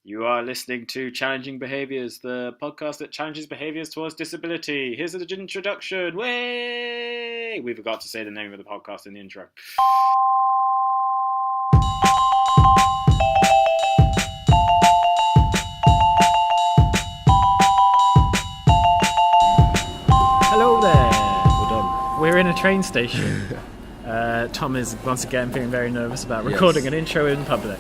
You are listening to Challenging Behaviours, the podcast that challenges behaviours towards disability. Here's an introduction. Way! We forgot to say the name of the podcast in the intro. Hello there. Well done. We're in a train station. Tom is once again feeling very nervous about recording an intro in public.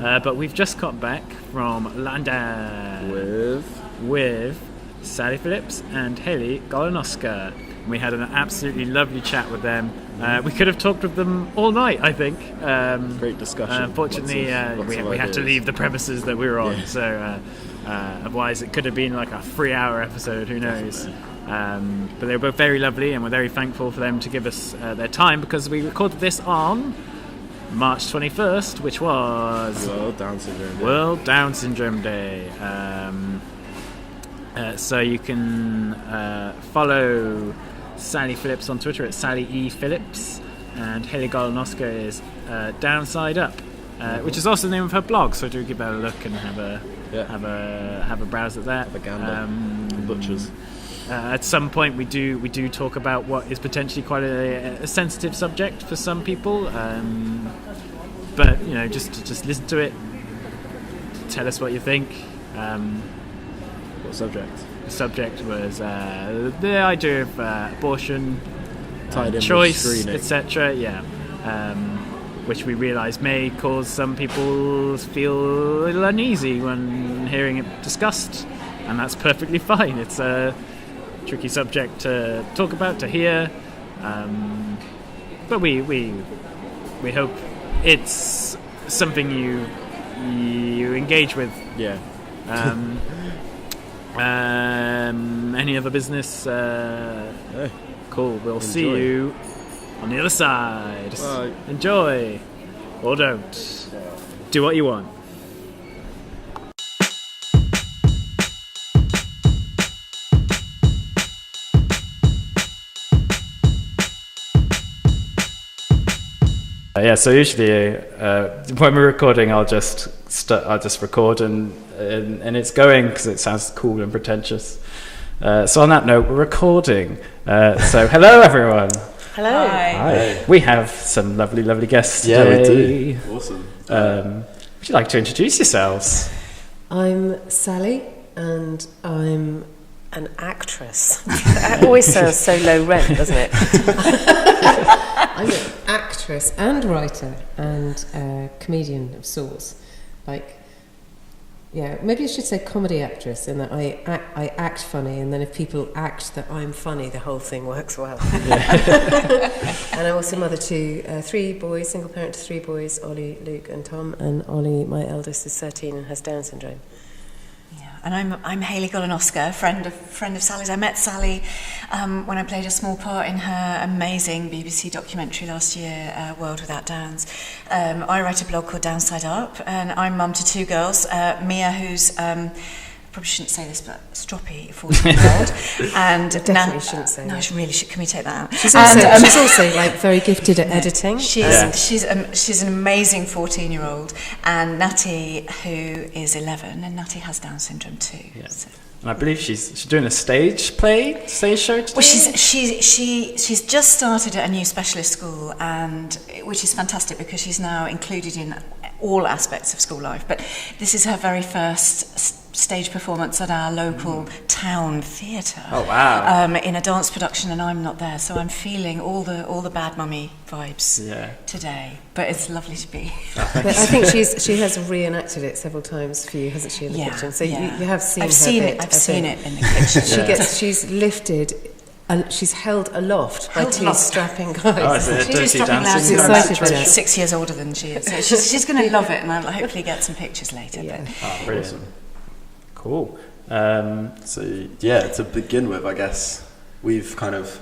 But we've just got back from London with Sally Phillips and Hayley Goleniowska. We had an absolutely lovely chat with them. We could have talked with them all night, I think. Great discussion. Unfortunately, we had to leave the premises that we were on, so otherwise it could have been like a 3-hour episode, who knows. But they were both very lovely, and we're very thankful for them to give us their time, because we recorded this on March 21st, which was World Down Syndrome Day. So you can follow Sally Phillips on Twitter at Sally E. Phillips, and Hayley Goleniowska is Downside Up, which is also the name of her blog. So do give that a look and have a browse at that. Butchers. At some point, we do talk about what is potentially quite a sensitive subject for some people, but just listen to it. Tell us what you think. What subject? The subject was the idea of abortion, choice, etc. Yeah, which we realise may cause some people to feel a little uneasy when hearing it discussed, and that's perfectly fine. It's a tricky subject to talk about, to hear, but we hope it's something you engage with. Yeah. Any other business? Cool. We'll see you on the other side. Bye. Enjoy, or don't. Do what you want. So usually when we're recording, I'll just record and it's going because it sounds cool and pretentious. So on that note, we're recording. So hello everyone. Hello. Hi. We have some lovely guests today. Yeah, we do. Awesome. Would you like to introduce yourselves? I'm Sally, and I'm an actress. That always sounds so low rent, doesn't it? I'm an actress and writer and comedian of sorts. Maybe I should say comedy actress, in that I act funny, and then if people act that I'm funny, the whole thing works well. And I'm also mother to 3 boys, single parent to 3 boys, Ollie, Luke and Tom, and Ollie, my eldest, is 13 and has Down syndrome. And I'm Hayley Goleniowska, friend of Sally's. I met Sally when I played a small part in her amazing BBC documentary last year, World Without Downs. I write a blog called Downside Up, and I'm mum to 2 girls, Mia, who's probably shouldn't say this, but stroppy 14-year-old, and Definitely shouldn't say no, that. she really should. Can we take that out? She's also very gifted at editing. She's an amazing 14-year-old, and Natty, who is 11, and Natty has Down syndrome too. Yeah. So. And I believe she's doing a stage show today. Well, she's just started at a new specialist school, and which is fantastic because she's now included in all aspects of school life. But this is her very first stage performance at our local town theatre. Oh wow! In a dance production, and I'm not there, so I'm feeling all the bad mummy vibes today. But it's lovely to be. But I think she has reenacted it several times for you, hasn't she, in the kitchen? So you have seen I've her seen bit, it. I've seen it in the kitchen. She's lifted. And she's held aloft by 2 strapping guys. Oh, She's strapping lads. She's excited for it. 6 years older than she is. So she's going to love it, and I'll hopefully get some pictures later. Yeah. But. Brilliant. Awesome. Cool. To begin with, I guess we've kind of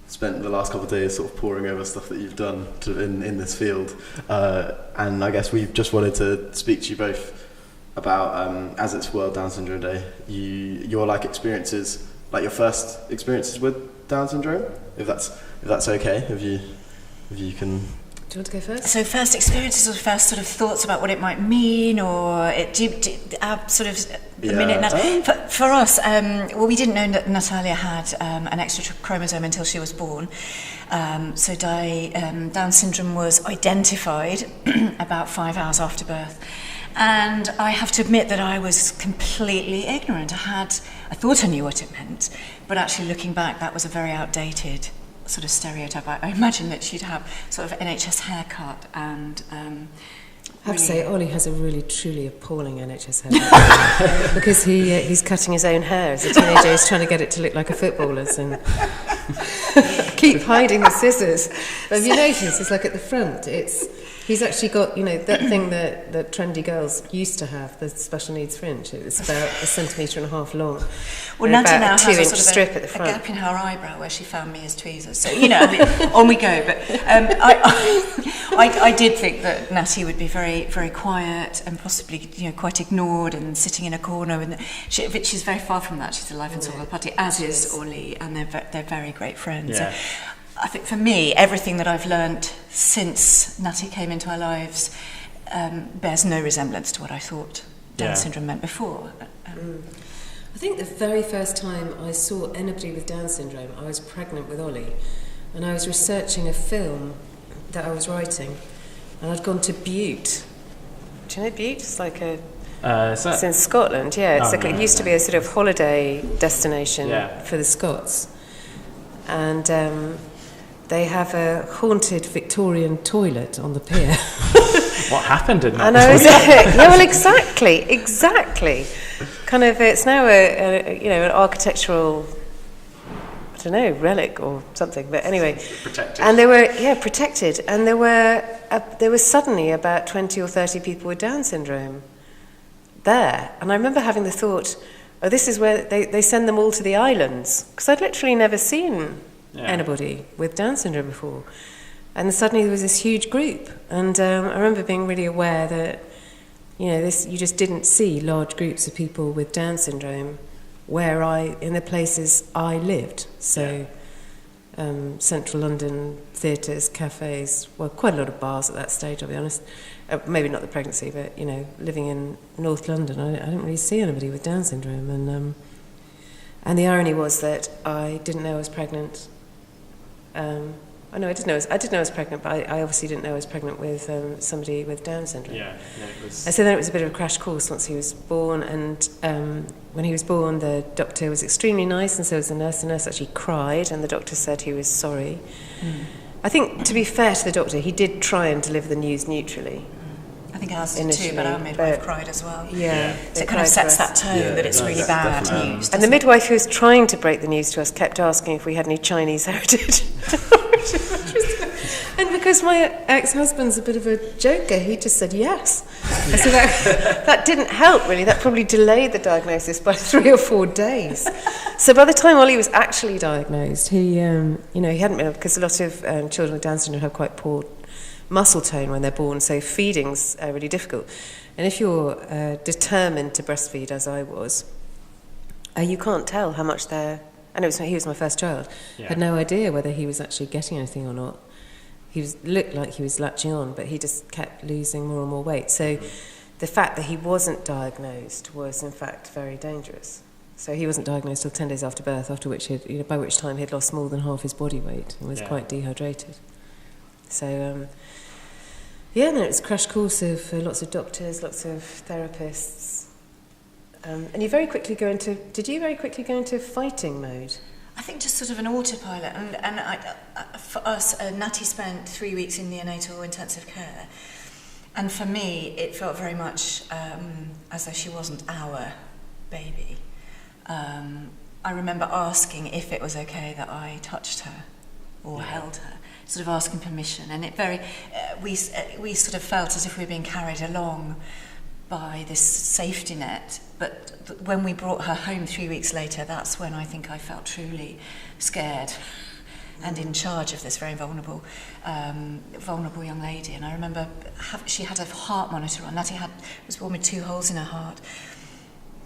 spent the last couple of days sort of poring over stuff that you've done in this field, and I guess we just wanted to speak to you both about, as it's World Down Syndrome Day, your experiences, like your first experiences with Down syndrome, if that's okay, if you can Do you want to go first? So first experiences or first sort of thoughts about what it might mean, or sort of a minute. For us, well, we didn't know that Natalia had an extra chromosome until she was born. So Down syndrome was identified about 5 hours after birth. And I have to admit that I was completely ignorant. I thought I knew what it meant, but actually looking back, that was a very outdated sort of stereotype. I imagine that she'd have sort of NHS haircut and... I have to say, Ollie has a really, truly appalling NHS haircut because he's cutting his own hair as a teenager. He's trying to get it to look like a footballer's and keep hiding the scissors. But have you noticed, it's like at the front, he's actually got, that thing that trendy girls used to have, the special needs fringe. It was about 1.5 centimetres long. Well, Natty now has a sort of strip at the front. A gap in her eyebrow where she found me as tweezers. So, on we go. But I did think that Natty would be very, very quiet and possibly, quite ignored and sitting in a corner. And she's very far from that. She's a life and soul of the party, as is Ollie, and they're very great friends. Yeah. So I think for me, everything that I've learnt since Natty came into our lives bears no resemblance to what I thought Down syndrome meant before. I think the very first time I saw anybody with Down syndrome, I was pregnant with Ollie, and I was researching a film that I was writing, and I'd gone to Bute. Do you know Bute? It's like it's in Scotland, yeah. It used to be a sort of holiday destination for the Scots. And they have a haunted Victorian toilet on the pier. What happened in that? And I was exactly. Kind of, it's now an architectural, I don't know, relic or something. But anyway, Protected. And they were protected, and there were suddenly about 20 or 30 people with Down syndrome there, and I remember having the thought, oh, this is where they send them all to the islands, because I'd literally never seen anybody with Down syndrome before. And suddenly there was this huge group, and I remember being really aware that, you just didn't see large groups of people with Down syndrome in the places I lived. So central London, theatres, cafes, well, quite a lot of bars at that stage, I'll be honest. Maybe not the pregnancy, but, living in North London, I didn't really see anybody with Down syndrome. And the irony was that I didn't know I was pregnant. I did know I was pregnant, but I obviously didn't know I was pregnant with somebody with Down syndrome. Yeah, it was. And so then it was a bit of a crash course once he was born, and when he was born, the doctor was extremely nice, and so was the nurse. The nurse actually cried, and the doctor said he was sorry. I think, to be fair to the doctor, he did try and deliver the news neutrally. I think ours did too, but our midwife cried as well. Yeah. So it kind of sets that tone that it's really bad news. And the midwife who was trying to break the news to us kept asking if we had any Chinese heritage. And because my ex-husband's a bit of a joker, he just said yes. And so that didn't help, really. That probably delayed the diagnosis by 3 or 4 days. So by the time Ollie was actually diagnosed, he hadn't been, because a lot of children with Down syndrome have quite poor muscle tone when they're born, so feeding's really difficult. And if you're determined to breastfeed, as I was, you can't tell how much they're... And he was my first child. Yeah. Had no idea whether he was actually getting anything or not. He looked like he was latching on, but he just kept losing more and more weight. So the fact that he wasn't diagnosed was, in fact, very dangerous. So he wasn't diagnosed till 10 days after birth, after which by which time he'd lost more than half his body weight and was quite dehydrated. So, it was a crash course of lots of doctors, lots of therapists. And did you very quickly go into fighting mode? I think just sort of an autopilot. And for us, Natty spent 3 weeks in neonatal intensive care. And for me, it felt very much as though she wasn't our baby. I remember asking if it was okay that I touched her or held her, sort of asking permission. And we sort of felt as if we were being carried along by this safety net. But when we brought her home 3 weeks later, that's when I think I felt truly scared and in charge of this very vulnerable young lady. And I remember she had a heart monitor on. Natty was born with 2 holes in her heart.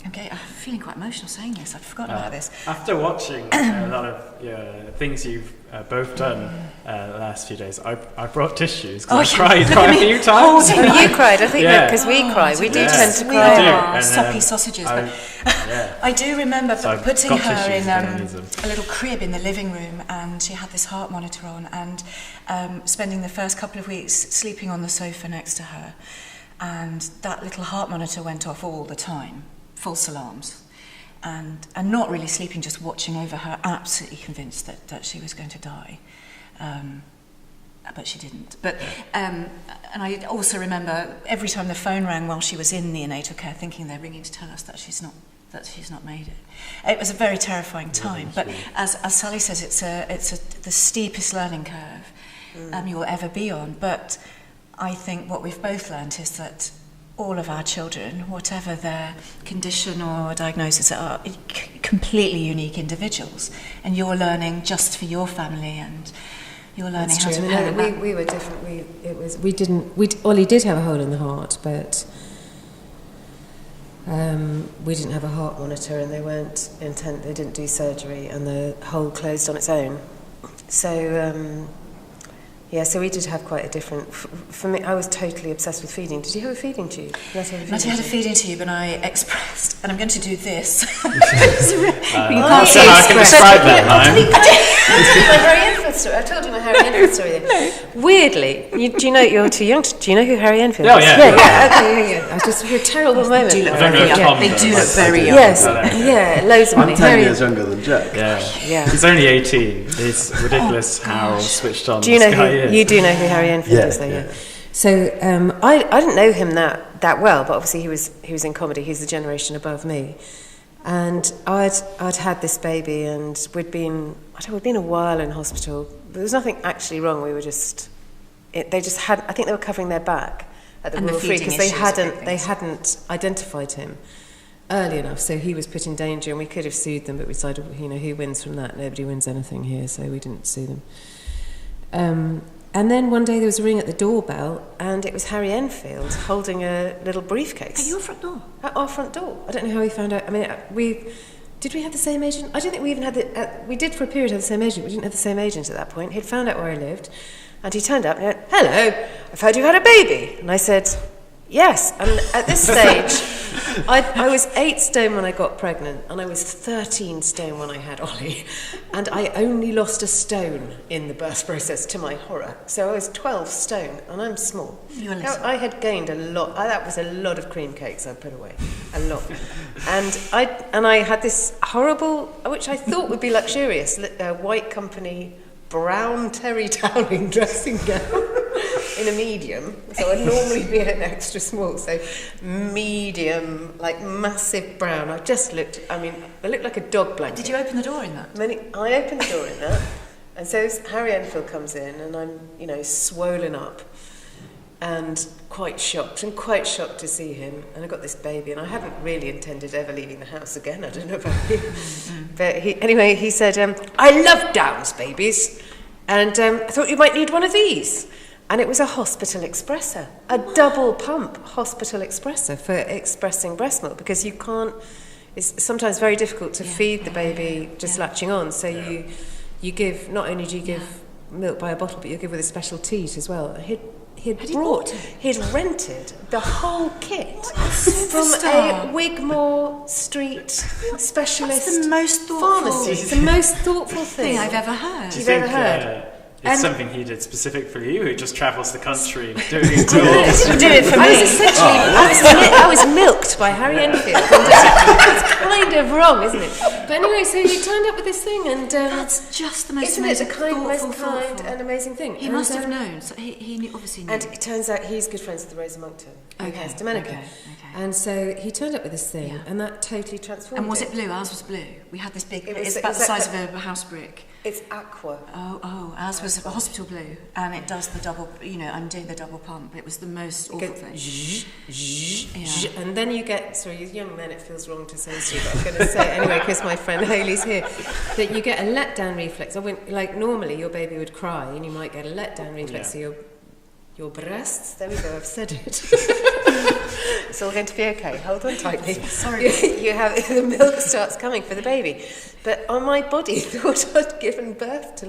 Okay, I'm feeling quite emotional saying this. I've forgotten about this. After watching a lot of things you've both done the last few days, I brought tissues because I cried quite a few times. Oh, you cried? I think because we cry. We do tend to cry. We soppy sausages. I do remember putting her in a little crib in the living room, and she had this heart monitor on, and spending the first couple of weeks sleeping on the sofa next to her, and that little heart monitor went off all the time. False alarms, and not really sleeping, just watching over her, absolutely convinced that she was going to die, but she didn't. But and I also remember every time the phone rang while she was in neonatal care, thinking they're ringing to tell us that she's not made it. It was a very terrifying time. But as Sally says, it's the steepest learning curve you'll ever be on. But I think what we've both learned is that all of our children, whatever their condition or diagnosis, are completely unique individuals, and you're learning just for your family, and you're learning how to parent. We were different. Ollie did have a hole in the heart, but we didn't have a heart monitor, and they weren't intent. They didn't do surgery, and the hole closed on its own. So. So we did have quite a different... For me, I was totally obsessed with feeding. Did you have a feeding tube? Matty had a feeding tube, and I expressed, and I'm going to do this. You can't say how I can describe that, I told you my Harry Enfield story. No. Weirdly, do you know, you're too young do you know who Harry Enfield is? Oh, yeah. Okay. I was just a terrible moment. They do look very young. Yes, loads of money. I'm 10 years younger than Jack. Yeah. He's only 18. It's ridiculous how switched on do you this know guy is. You do know who Harry Enfield is, though, yeah. So I didn't know him that well, but obviously he was in comedy. He's the generation above me, and I'd had this baby, and we'd been a while in hospital. There was nothing actually wrong. We were they just had. I think they were covering their back at the Royal Free because they hadn't identified him early enough. So he was put in danger, and we could have sued them, but we decided, who wins from that? Nobody wins anything here, so we didn't sue them. And then one day there was a ring at the doorbell, and it was Harry Enfield holding a little briefcase. At your front door? At our front door. I don't know how he found out. I mean, did we have the same agent? I don't think we even had we did for a period have the same agent. We didn't have the same agent at that point. He'd found out where I lived, and he turned up and he went, "Hello, I've heard you had a baby." And I said, "Yes." And at this stage, I was 8 stone when I got pregnant, and I was 13 stone when I had Ollie, and I only lost a stone in the birth process, to my horror. So I was 12 stone, and I'm small. I had gained a lot. That was a lot of cream cakes I put away, a lot. And I had this horrible, which I thought would be luxurious, white company brown terry toweling dressing gown. In a medium, so I'd normally be an extra small, so medium, like massive brown. I looked like a dog blanket. Did you open the door in that? I opened the door in that, and so Harry Enfield comes in, and I'm, swollen up, and quite shocked to see him. And I got this baby, and I hadn't really intended ever leaving the house again. I don't know about you, but he said, "I love Downs babies, and I thought you might need one of these." And it was a hospital expressor, a double pump hospital expressor for expressing breast milk, because you can't, it's sometimes very difficult to feed the baby just latching on. So you give, not only do you give milk by a bottle, but you give with a special teat as well. He'd rented the whole kit from a Wigmore Street specialist That's the most thoughtful pharmacy. It's the most thoughtful thing I've ever heard. You've ever heard. It's something he did specific for you, who just travels the country doing tours. Do it for me. I was milked by Harry Enfield. It's kind of wrong, isn't it? But anyway, so he turned up with this thing, and that's just the most amazing, most kind and amazing thing. He must have known. So he obviously knew. And it turns out he's good friends with the Rosa Monckton, who has Domenica. Okay. And so he turned up with this thing, and that totally transformed it. And was it blue? Ours was blue. We had this big. It's about the size of a house brick. It's aqua. Oh, ours was a hospital blue, and it does the double, I'm doing the double pump. It was the most awful thing. And then you get, sorry, you young men, it feels wrong to say this to you, but I'm going to say it anyway, because my friend Hayley's here, that you get a letdown reflex. Normally your baby would cry, and you might get a letdown reflex, so your breasts, there we go, I've said it. It's all going to be okay. Hold on tightly. Sorry. You have the milk starts coming for the baby. But on my body, thought I'd given birth to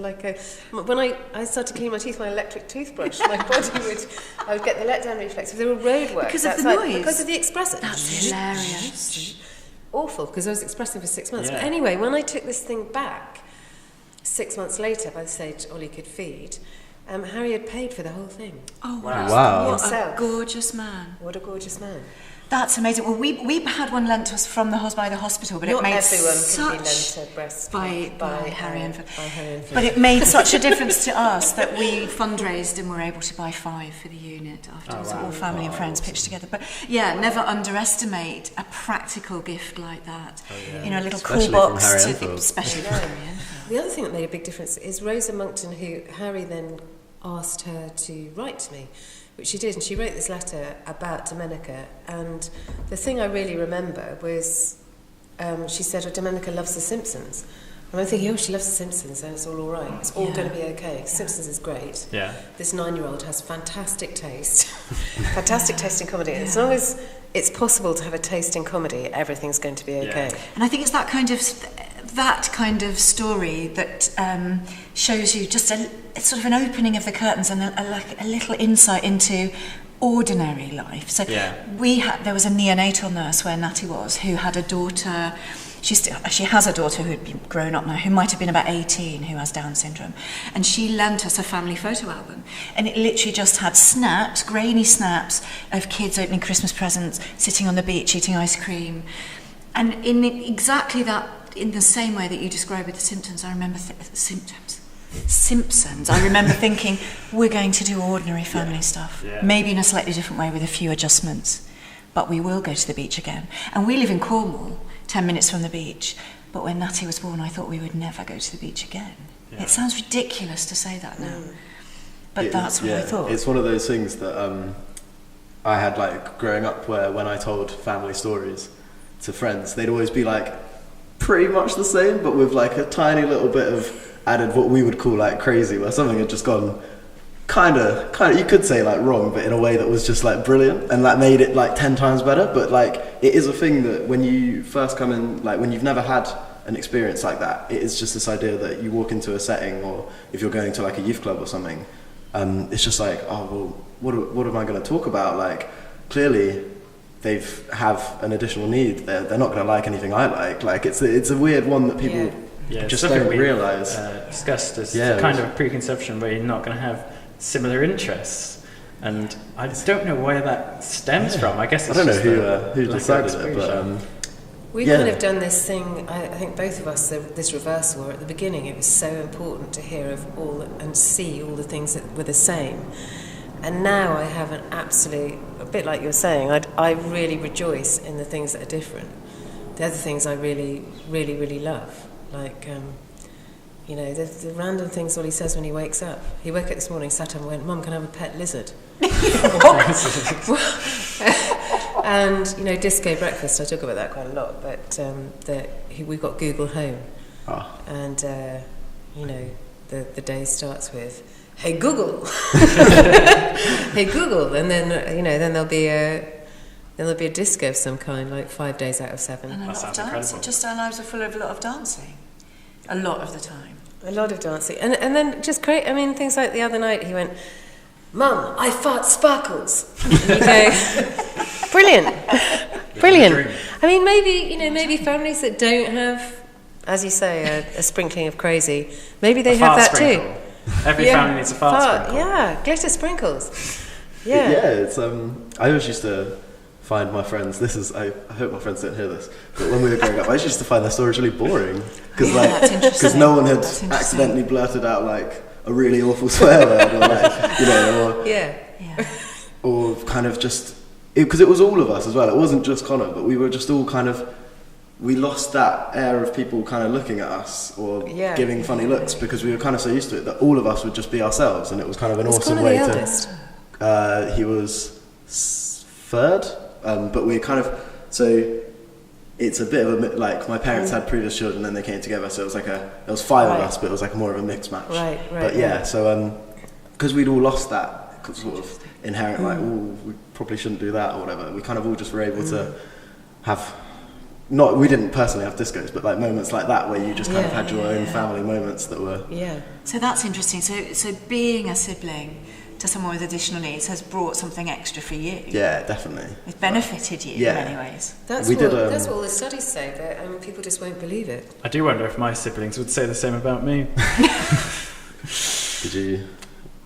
when I started cleaning my teeth with my electric toothbrush, my body I would get the letdown reflex. If there were roadworks because of the noise, because of the expressor. That's hilarious. Awful, because I was expressing for 6 months. Yeah. But anyway, when I took this thing back 6 months later, by the stage Ollie could feed, Harry had paid for the whole thing. Oh Wow. What a gorgeous man. What a gorgeous man. That's amazing. Well, we had one lent to us from the hospital, but Not it made everyone such can be lent a breast by Harry and Phil. But it made such a difference to us that we fundraised and were able to buy 5 for the unit afterwards. All family and friends pitched together. But yeah, never underestimate a practical gift like that. You know, a little Especially cool box, from Harry Enfield. especially from Harry Enfield. The other thing that made a big difference is Rosa Monckton, who Harry then asked her to write to me, which she did, and she wrote this letter about Domenica. And the thing I really remember was she said, Domenica loves The Simpsons. And I'm thinking, she loves The Simpsons, and it's all right. It's all going to be okay. Simpsons is great. Yeah. This 9-year-old has fantastic taste. Fantastic taste in comedy. As long as it's possible to have a taste in comedy, everything's going to be okay. Yeah. And I think it's that kind of story that shows you just it's sort of an opening of the curtains and a little insight into ordinary life. So there was a neonatal nurse where Natty was, who had a daughter. She has a daughter who had been grown up now, who might have been about 18, who has Down syndrome. And she lent us a family photo album. And it literally just had grainy snaps of kids opening Christmas presents, sitting on the beach, eating ice cream. And in exactly that, in the same way that you describe with The Simpsons, I remember Simpsons. I remember thinking, we're going to do ordinary family stuff. Yeah. Maybe in a slightly different way with a few adjustments. But we will go to the beach again. And we live in Cornwall, 10 minutes from the beach. But when Natty was born, I thought we would never go to the beach again. Yeah. It sounds ridiculous to say that now. But that's what I thought. It's one of those things that I had growing up, where when I told family stories to friends, they'd always be pretty much the same, but with a tiny little bit of added what we would call crazy, where something had just gone kind of you could say wrong, but in a way that was just brilliant, and that made it 10 times better. But it is a thing that when you first come in, when you've never had an experience like that, it is just this idea that you walk into a setting, or if you're going to a youth club or something, it's just what am I going to talk about? Clearly they have an additional need. They're not going to like anything I like. It's a weird one that people just don't realise. Discussed as kind of a preconception where you're not going to have similar interests, and I don't know where that stems from. I guess it's I don't know who decided it, but we've kind of done this thing. I think both of us, this reversal. Where at the beginning, it was so important to hear of all and see all the things that were the same. And now I have an absolute, a bit like you're saying, I really rejoice in the things that are different. The other things I really, really, really love. The random things Ollie says when he wakes up. He woke up this morning, sat up and went, Mum, can I have a pet lizard? And, disco breakfast, I talk about that quite a lot, but we've got Google Home. Oh. And, the day starts with, hey Google, hey Google, and then then there'll be a disco of some kind, 5 days out of 7. And a lot of dancing. Just our lives are full of a lot of dancing, a lot of the time. A lot of dancing, and then just great. I mean, things like the other night, he went, Mum, I fart sparkles. And you go, brilliant. I mean, maybe families that don't have, as you say, a sprinkling of crazy, maybe they have that sprinkle. too. Every family needs a fart sprinkle. Yeah, glitter sprinkles. Yeah. It's I always used to find my friends. I hope my friends don't hear this, but when we were growing up, I used to find their stories really boring because no one had accidentally blurted out a really awful swear word, or kind of just because it was all of us as well. It wasn't just Connor, but we were just all we lost that air of people kind of looking at us or giving funny looks, because we were kind of so used to it that all of us would just be ourselves, and it was kind of an awesome way to. He was third, but we kind of it's a bit of a my parents had previous children, and they came together, so it was there was 5 of us, but it was more of a mixed match. Right. But so because we'd all lost that sort of inherent, like, oh, we probably shouldn't do that or whatever. We kind of all just were able to have, we didn't personally have discos, but like moments like that where you just kind of had your own family moments that were... Yeah. So that's interesting. So being a sibling to someone with additional needs has brought something extra for you. Yeah, definitely. It's benefited you in many ways. That's what all the studies say, but people just won't believe it. I do wonder if my siblings would say the same about me. Did you?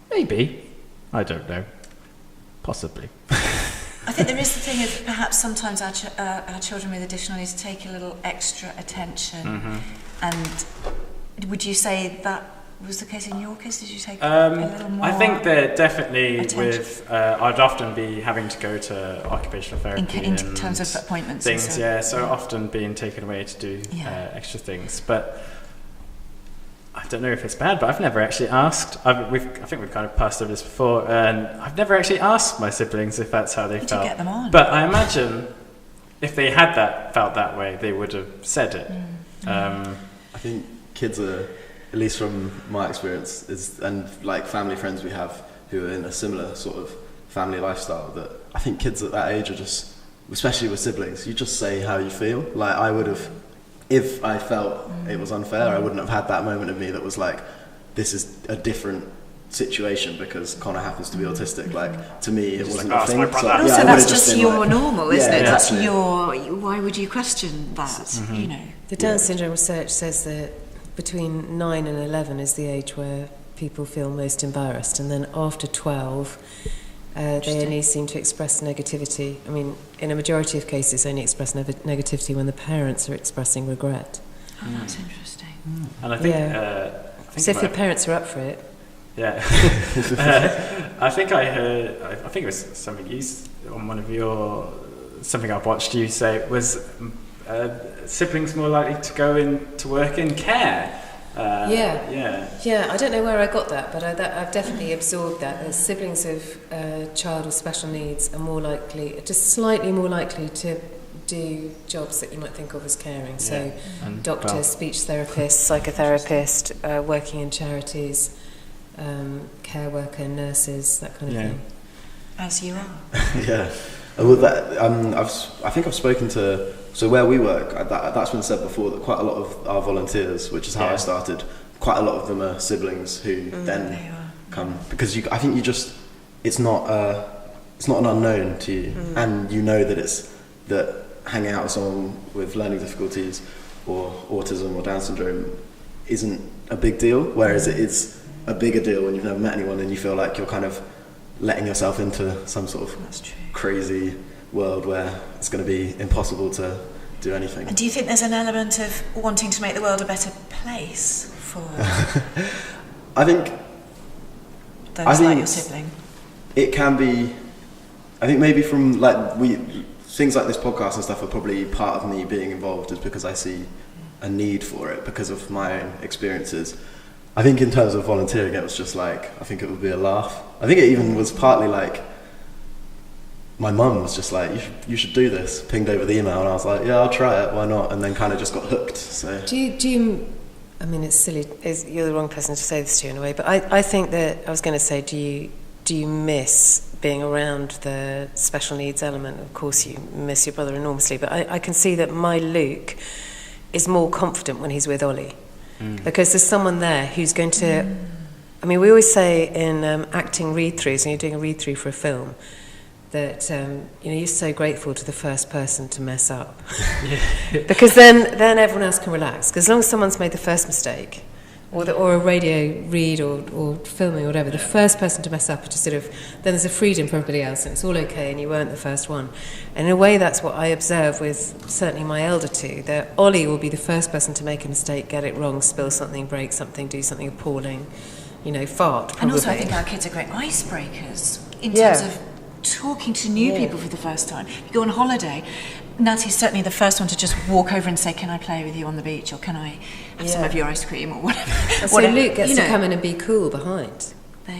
Maybe. I don't know. Possibly. I think there is the thing of perhaps sometimes our children with additional needs take a little extra attention. And would you say that was the case in your case? Did you take a little more? I think that definitely attention? I'd often be having to go to occupational therapy in terms of appointments things, and so. so often being taken away to do extra things. But I don't know if it's bad, but I've never actually asked. I think we've kind of passed over this before, and I've never actually asked my siblings if that's how they felt. You get them on. But I imagine if they had felt that way, they would have said it. I think kids are, at least from my experience, and like family friends we have who are in a similar sort of family lifestyle, that I think kids at that age are just, especially with siblings, you just say how you feel. Like I would have, if I felt it was unfair, I wouldn't have had that moment of me that was like, this is a different situation because Connor happens to be autistic. Like to me, it wasn't a thing. And also that's just your normal, isn't it? That's why would you question that, you know? The Down syndrome research says that between 9 and 11 is the age where people feel most embarrassed, and then after 12 they only seem to express negativity. I mean, in a majority of cases they only express negativity when the parents are expressing regret. Oh, that's interesting. And I think, so if your parents are up for it. Yeah. I think I heard, I think it was something you, on one of your, something I've watched you say was siblings more likely to go into work in care. Yeah, I don't know where I got that, but I've definitely absorbed that. Siblings of a child with special needs are more likely, just slightly more likely to do jobs that you might think of as caring. So doctor, speech therapist, psychotherapist, working in charities, care worker, nurses, that kind of thing. As you are. Yeah. Well, that, I think I've spoken to, so where we work, that's been said before, that quite a lot of our volunteers, which is how I started, quite a lot of them are siblings who then come, because I think it's not an unknown to you, and you know that hanging out with someone with learning difficulties or autism or Down syndrome isn't a big deal, whereas it is a bigger deal when you've never met anyone and you feel like you're kind of letting yourself into some sort of crazy world where it's going to be impossible to do anything. And do you think there's an element of wanting to make the world a better place for I think like your sibling? It can be. I think maybe from things like this podcast and stuff are probably part of me being involved, is because I see a need for it because of my own experiences. I think in terms of volunteering, it was just like, I think it would be a laugh. I think it even was partly like, my mum was just like, you should do this, pinged over the email, and I was like, yeah, I'll try it, why not? And then kind of just got hooked. So do you I mean, it's silly, you're the wrong person to say this to in a way, but I think that, I was going to say, do you miss being around the special needs element? Of course you miss your brother enormously, but I can see that my Luke is more confident when he's with Ollie. Because there's someone there who's going to... I mean, we always say in acting read-throughs, when you're doing a read-through for a film, that you're so grateful to the first person to mess up. Because then everyone else can relax. Because as long as someone's made the first mistake, or a radio read or filming or whatever, the first person to mess up is just sort of, then there's a freedom for everybody else and it's all okay and you weren't the first one. And in a way that's what I observe with certainly my elder two, that Ollie will be the first person to make a mistake, get it wrong, spill something, break something, do something appalling, fart probably. And also I think our kids are great icebreakers in terms of talking to new people for the first time. You go on holiday, Natty's certainly the first one to just walk over and say, can I play with you on the beach, or can I have some of your ice cream, or whatever. So Luke gets to come in and be cool behind.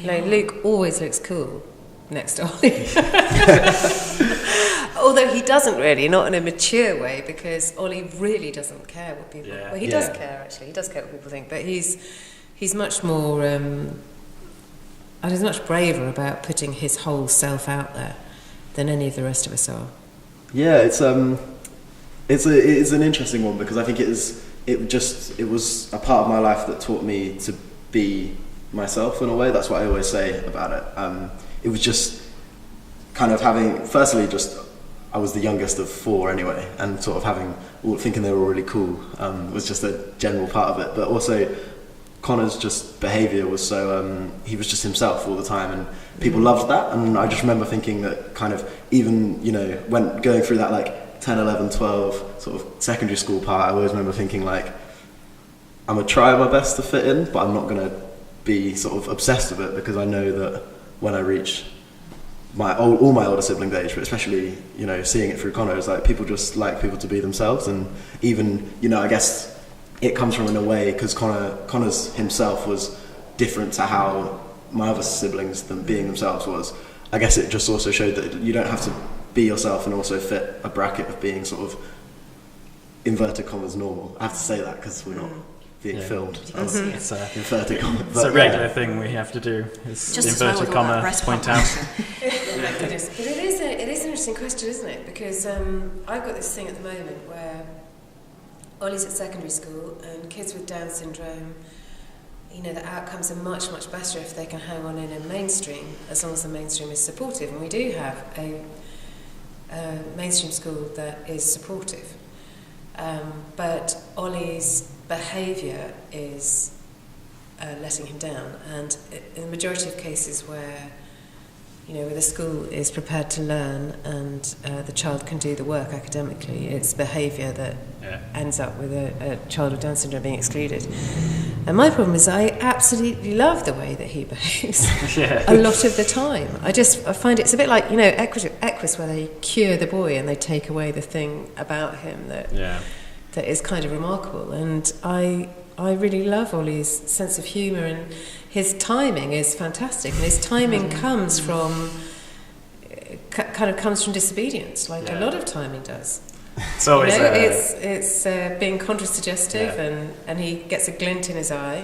Luke always looks cool next to Ollie. Although he doesn't really, not in a mature way, because Ollie really doesn't care what people... Well, he does care, actually. He does care what people think, but he's much more... he's much braver about putting his whole self out there than any of the rest of us are. Yeah, it's an interesting one, because I think it was a part of my life that taught me to be myself in a way. That's what I always say about it. It was just kind of firstly, I was the youngest of 4 anyway, and sort of thinking they were all really cool was just a general part of it. But also, Connor's just behaviour was so, he was just himself all the time, and people loved that. And I just remember thinking that kind of, even, when going through that like 10, 11, 12 sort of secondary school part, I always remember thinking like, I'm going to try my best to fit in, but I'm not going to be sort of obsessed with it, because I know that when I reach all my older siblings' age, but especially, seeing it through Connor, is like people just like people to be themselves. And even, I guess it comes from, in a way, because Connor's himself was different to how my other siblings, them being themselves, was. I guess it just also showed that you don't have to be yourself and also fit a bracket of being sort of inverted commas normal. I have to say that because we're not being filmed. It's inverted commas. It's a regular thing we have to do. Is just inverted comma point out. But it is an interesting question, isn't it? Because I've got this thing at the moment where Ollie's at secondary school, and kids with Down syndrome, the outcomes are much, much better if they can hang on in a mainstream, as long as the mainstream is supportive. And we do have a mainstream school that is supportive. But Ollie's behaviour is letting him down. And in the majority of cases where where the school is prepared to learn and the child can do the work academically, it's behaviour that ends up with a child with Down syndrome being excluded. And my problem is I absolutely love the way that he behaves a lot of the time. I find it's a bit like, Equus, where they cure the boy and they take away the thing about him that is kind of remarkable. And I really love Ollie's sense of humour, and his timing is fantastic. And his timing comes from disobedience, like a lot of timing does. It's always it's being contrasuggestive, and he gets a glint in his eye.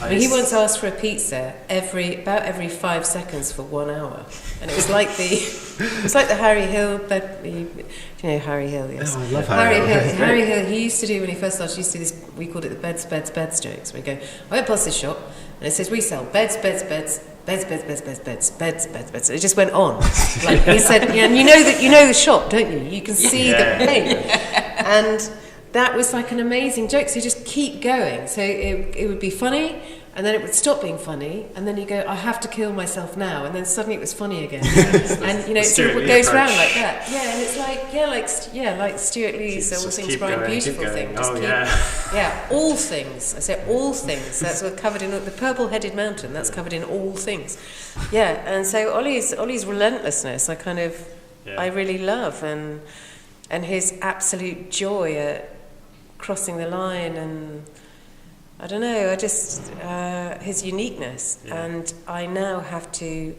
He once asked for a pizza about every 5 seconds for 1 hour, and it was like the Harry Hill. Do you know Harry Hill? Yes. Oh, I love Harry Hill. Harry Hill. He used to do, when he first started, he used to do this. We called it the beds jokes. We go, I went past this shop, and it says we sell beds. So it just went on. Like he said, and you know the shop, don't you? You can see the paint. And that was like an amazing joke. So you just keep going. So it would be funny, and then it would stop being funny, and then you go, I have to kill myself now, and then suddenly it was funny again. And it sort of goes around like that. Yeah, and it's like Stuart Lee's All Things Bright and Beautiful thing. All things. I say all things. That's covered in the purple-headed mountain. That's covered in all things. Yeah, and so Ollie's relentlessness, I really love, and his absolute joy at crossing the line, and I don't know, his uniqueness, and I now have to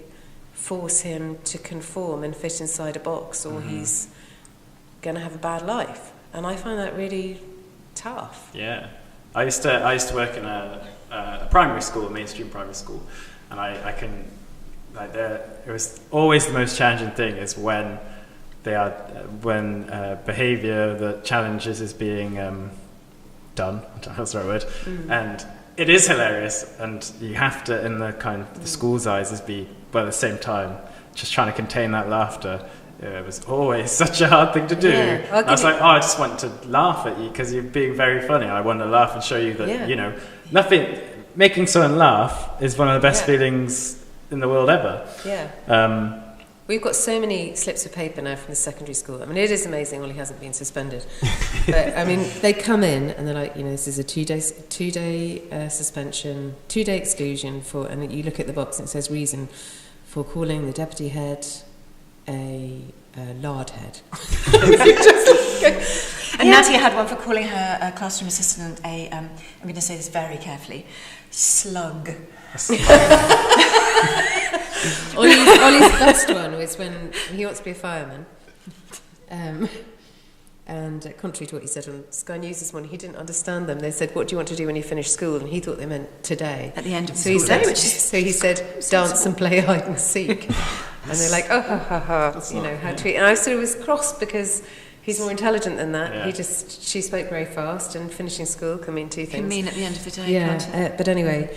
force him to conform and fit inside a box, or he's going to have a bad life, and I find that really tough. Yeah, I used to work in a primary school, a mainstream primary school, and I can it was always the most challenging thing is when behaviour that challenges is being done. I don't know that's the right word. And it is hilarious, and you have to, in the kind of the school's eyes, at the same time, just trying to contain that laughter. It was always such a hard thing to do. I was like, I just want to laugh at you because you're being very funny. I want to laugh and show you that nothing. Making someone laugh is one of the best feelings in the world ever. Yeah. We've got so many slips of paper now from the secondary school. I mean, it is amazing Ollie hasn't been suspended. But, I mean, they come in and they're like, this is a two-day suspension, 2-day exclusion for, and you look at the box and it says reason for calling the deputy head a lard head. And Nadia had one for calling her classroom assistant I'm going to say this very carefully, slug. Ollie's best one was when he wants to be a fireman. and contrary to what he said on Sky News this morning, he didn't understand them. They said, what do you want to do when you finish school? And he thought they meant today. At the end of so school day. So he said, dance and play hide and seek. And they're like, oh, ha, ha, ha, how to... And I sort of was cross because he's more intelligent than that. Yeah. She spoke very fast, and finishing school can mean two things. Can mean at the end of the day, can't it? But anyway...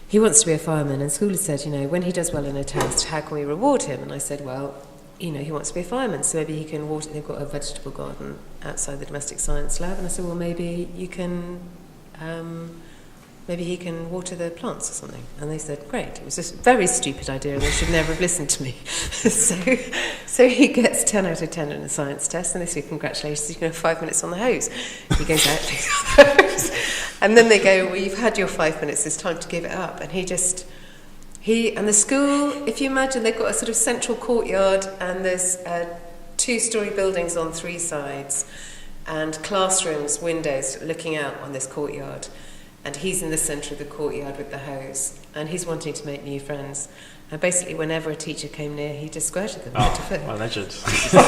He wants to be a fireman, and school has said, when he does well in a test, how can we reward him? And I said, well, he wants to be a fireman, so maybe he can water. They've got a vegetable garden outside the domestic science lab, and I said, well, maybe you can, maybe he can water the plants or something. And they said, great. It was just a very stupid idea, and they should never have listened to me. So he gets 10 out of 10 in a science test, and they say, congratulations, you can have 5 minutes on the hose. He goes out, takes off the hose. And then they go, well, you've had your 5 minutes, it's time to give it up. And and the school, if you imagine, they've got a sort of central courtyard, and there's 2-storey buildings on 3 sides, and classrooms, windows looking out on this courtyard. And he's in the centre of the courtyard with the hose, and he's wanting to make new friends. And basically, whenever a teacher came near, he just squirted them head to foot. Well, legend. So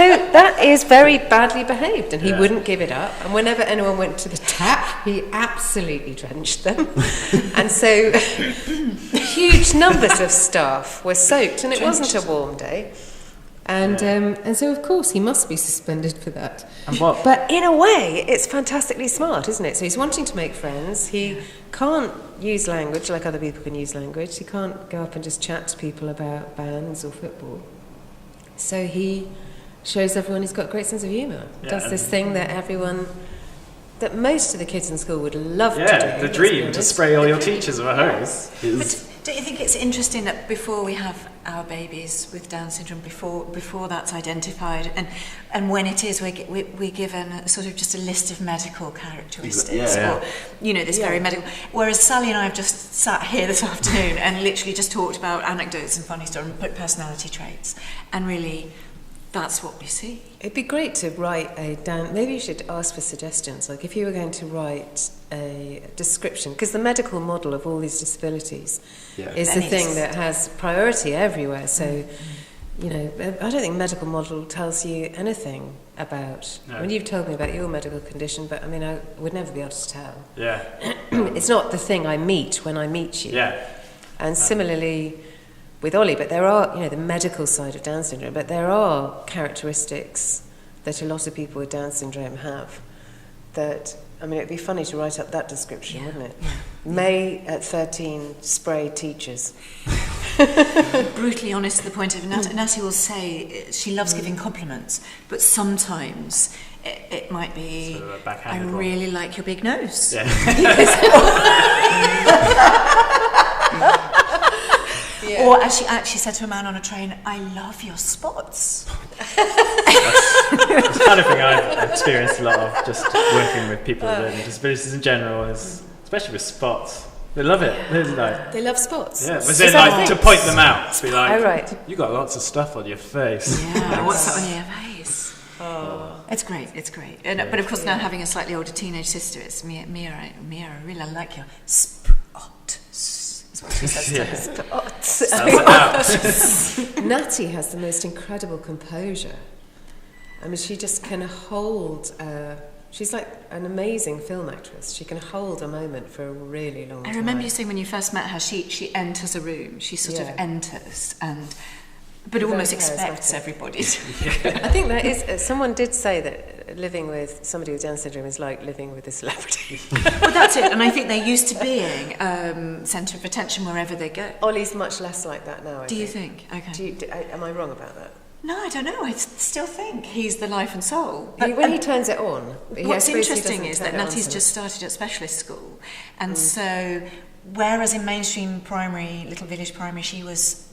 that is very badly behaved, and he wouldn't give it up. And whenever anyone went to the tap, he absolutely drenched them. And so huge numbers of staff were soaked, and it wasn't a warm day. And so, of course, he must be suspended for that. But in a way, it's fantastically smart, isn't it? So he's wanting to make friends. He can't use language like other people can use language. He can't go up and just chat to people about bands or football. So he shows everyone he's got a great sense of humour. Does this thing that most of the kids in school would love to do. Yeah, the dream, to spray all your teachers with a hose. But don't you think it's interesting that before we have our babies with Down syndrome, before that's identified, and when it is, we're given sort of just a list of medical characteristics, or this very medical. Whereas Sally and I have just sat here this afternoon and literally just talked about anecdotes and funny stories and put personality traits, and really, that's what we see. It'd be great to write maybe you should ask for suggestions, like if you were going to write a description, because the medical model of all these disabilities is the thing that has priority everywhere. So, I don't think medical model tells you anything about... No. I mean, you've told me about your medical condition, but I would never be able to tell. Yeah. It's not the thing I meet when I meet you. Yeah. And similarly... with Ollie, but there are, the medical side of Down syndrome, but there are characteristics that a lot of people with Down syndrome have that, it'd be funny to write up that description, wouldn't it? Yeah. May at 13 spray teachers. Brutally honest to the point of, Natty will say she loves giving compliments, but sometimes it might be, sort of I really like your big nose. Yeah. Yeah. Or as she actually said to a man on a train, I love your spots. That's the kind of thing I've experienced a lot of, just working with people with learning disabilities in general, especially with spots. They love it. They love spots. Yeah, but then to point them out, to be like, oh, right. You got lots of stuff on your face. Yeah, what's that on your face? Oh. It's great. But of course now having a slightly older teenage sister, it's Mia, I really like your spots. What she says to Natty has the most incredible composure. She just can hold... she's like an amazing film actress. She can hold a moment for a really long time. I remember you saying when you first met her, she enters a room. She sort of enters but almost expects everybody to... I think that is... someone did say that living with somebody with Down syndrome is like living with a celebrity. Well, that's it. And I think they're used to being centre of attention wherever they go. Ollie's much less like that now, I think. You think? Okay. Am I wrong about that? No, I don't know. I still think he's the life and soul. When he turns it on... What's interesting is that Natty's just started at specialist school. And so... Whereas in mainstream primary, Little Village Primary, she was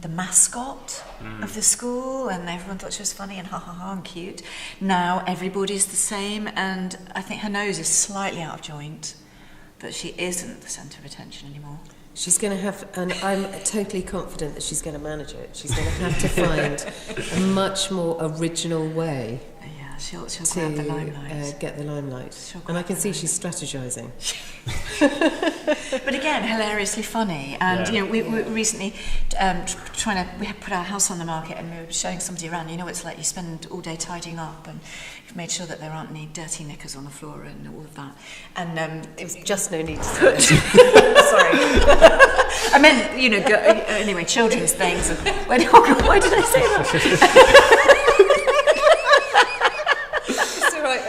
the mascot of the school, and everyone thought she was funny and and cute. Now everybody's the same, and I think her nose is slightly out of joint, but she isn't the centre of attention anymore. She's going to have, and I'm totally confident that she's going to manage it. She's going to have to find a much more original way Yeah, she'll grab the limelight. Get the limelight. And I can see she's strategizing. But again, hilariously funny. And we recently we put our house on the market, and we were showing somebody around. You know, it's like you spend all day tidying up, and you've made sure that there aren't any dirty knickers on the floor and all of that. And it was just no need to say it. Sorry. I meant, anyway, children's things. And why did I say that? It's all right.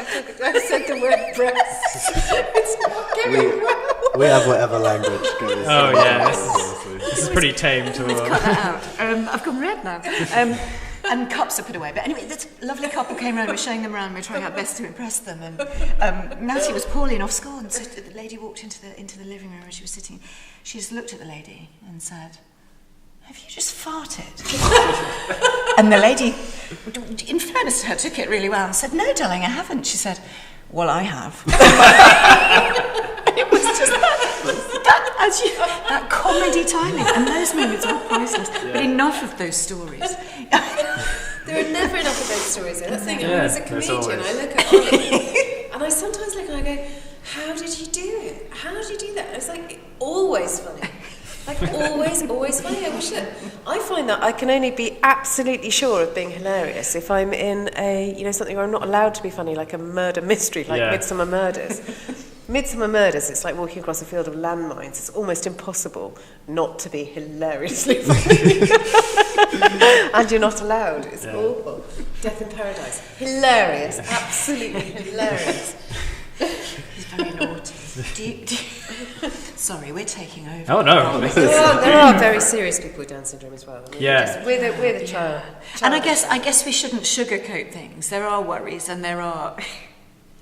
I said the word breasts. It's not going well. We have whatever language goes. Oh yeah, this is pretty tame to. Let's cut that out. I've gone red now. And cups are put away. But anyway, this lovely couple came around. We were showing them around. We were trying our best to impress them. And Natty was poorly and off school, and so the lady walked into the living room where she was sitting. She just looked at the lady and said, "Have you just farted?" And the lady, in fairness to her, took it really well and said, "No, darling, I haven't." She said, "Well, I have." It was just that comedy timing, and those moments are priceless. Yeah. But enough of those stories. There are never enough of those stories. That's the thing. As a comedian, I look at Ollie, and I sometimes look and I go, "How did you do it? How did you do that?" And it's like always funny. Like always funny. I find that I can only be absolutely sure of being hilarious if I'm in something where I'm not allowed to be funny, like a murder mystery, like Midsummer Murders. Midsummer Murders, it's like walking across a field of landmines. It's almost impossible not to be hilariously funny. And you're not allowed. It's awful. Death in Paradise. Hilarious. Absolutely hilarious. He's very naughty. Sorry, we're taking over. Oh no! There are very serious people with Down syndrome as well. I mean, we're the child. And I guess we shouldn't sugarcoat things. There are worries, and there are.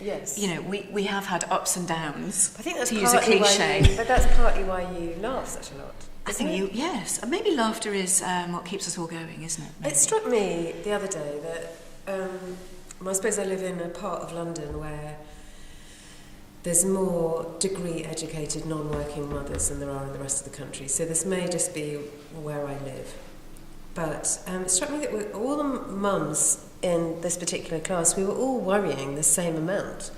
Yes. We have had ups and downs. I think that's to use a cliche. But that's partly why you laugh such a lot. I think yes, and maybe laughter is what keeps us all going, isn't it? Maybe. It struck me the other day that I suppose I live in a part of London where there's more degree-educated non-working mothers than there are in the rest of the country. So this may just be where I live. But it struck me that all the mums in this particular class, we were all worrying the same amount.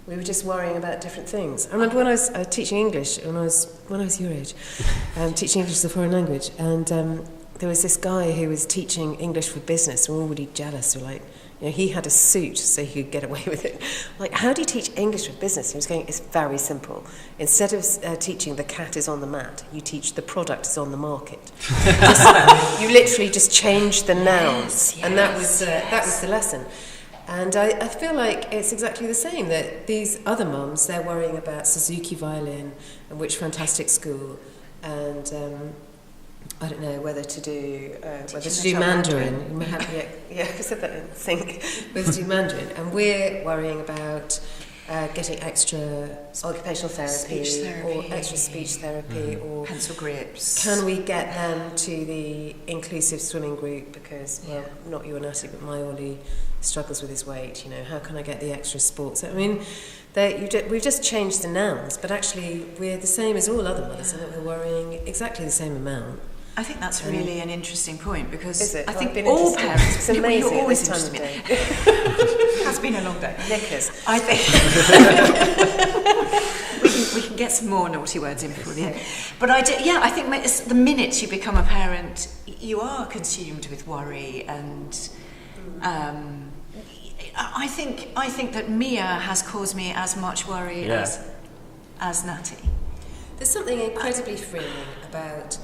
We were just worrying about different things. I remember when I was teaching English, when I was your age, teaching English as a foreign language, and there was this guy who was teaching English for business. We were all really jealous. We were like, he had a suit so he could get away with it. Like, how do you teach English for business? He was going, it's very simple. Instead of teaching the cat is on the mat, you teach the product is on the market. You literally just change the nouns, and that was the lesson. And I feel like it's exactly the same, that these other mums, they're worrying about Suzuki violin and which fantastic school, and I don't know whether to do Mandarin. I said that in sync. Whether to do Mandarin, and we're worrying about getting extra occupational therapy, or extra speech therapy, or pencil grips. Can we get them to the inclusive swimming group? Because not you and Natty, but my Ollie struggles with his weight. How can I get the extra sports? I mean, we've just changed the nouns, but actually we're the same as all other mothers, and that we're worrying exactly the same amount. I think that's really an interesting point, because I think been all parents. It's amazing. You're always this time of day. day. It has been a long day. Knickers. I think we can get some more naughty words in before the end. But I think the minute you become a parent, you are consumed with worry, and I think that Mia has caused me as much worry as Natty. There's something incredibly freeing about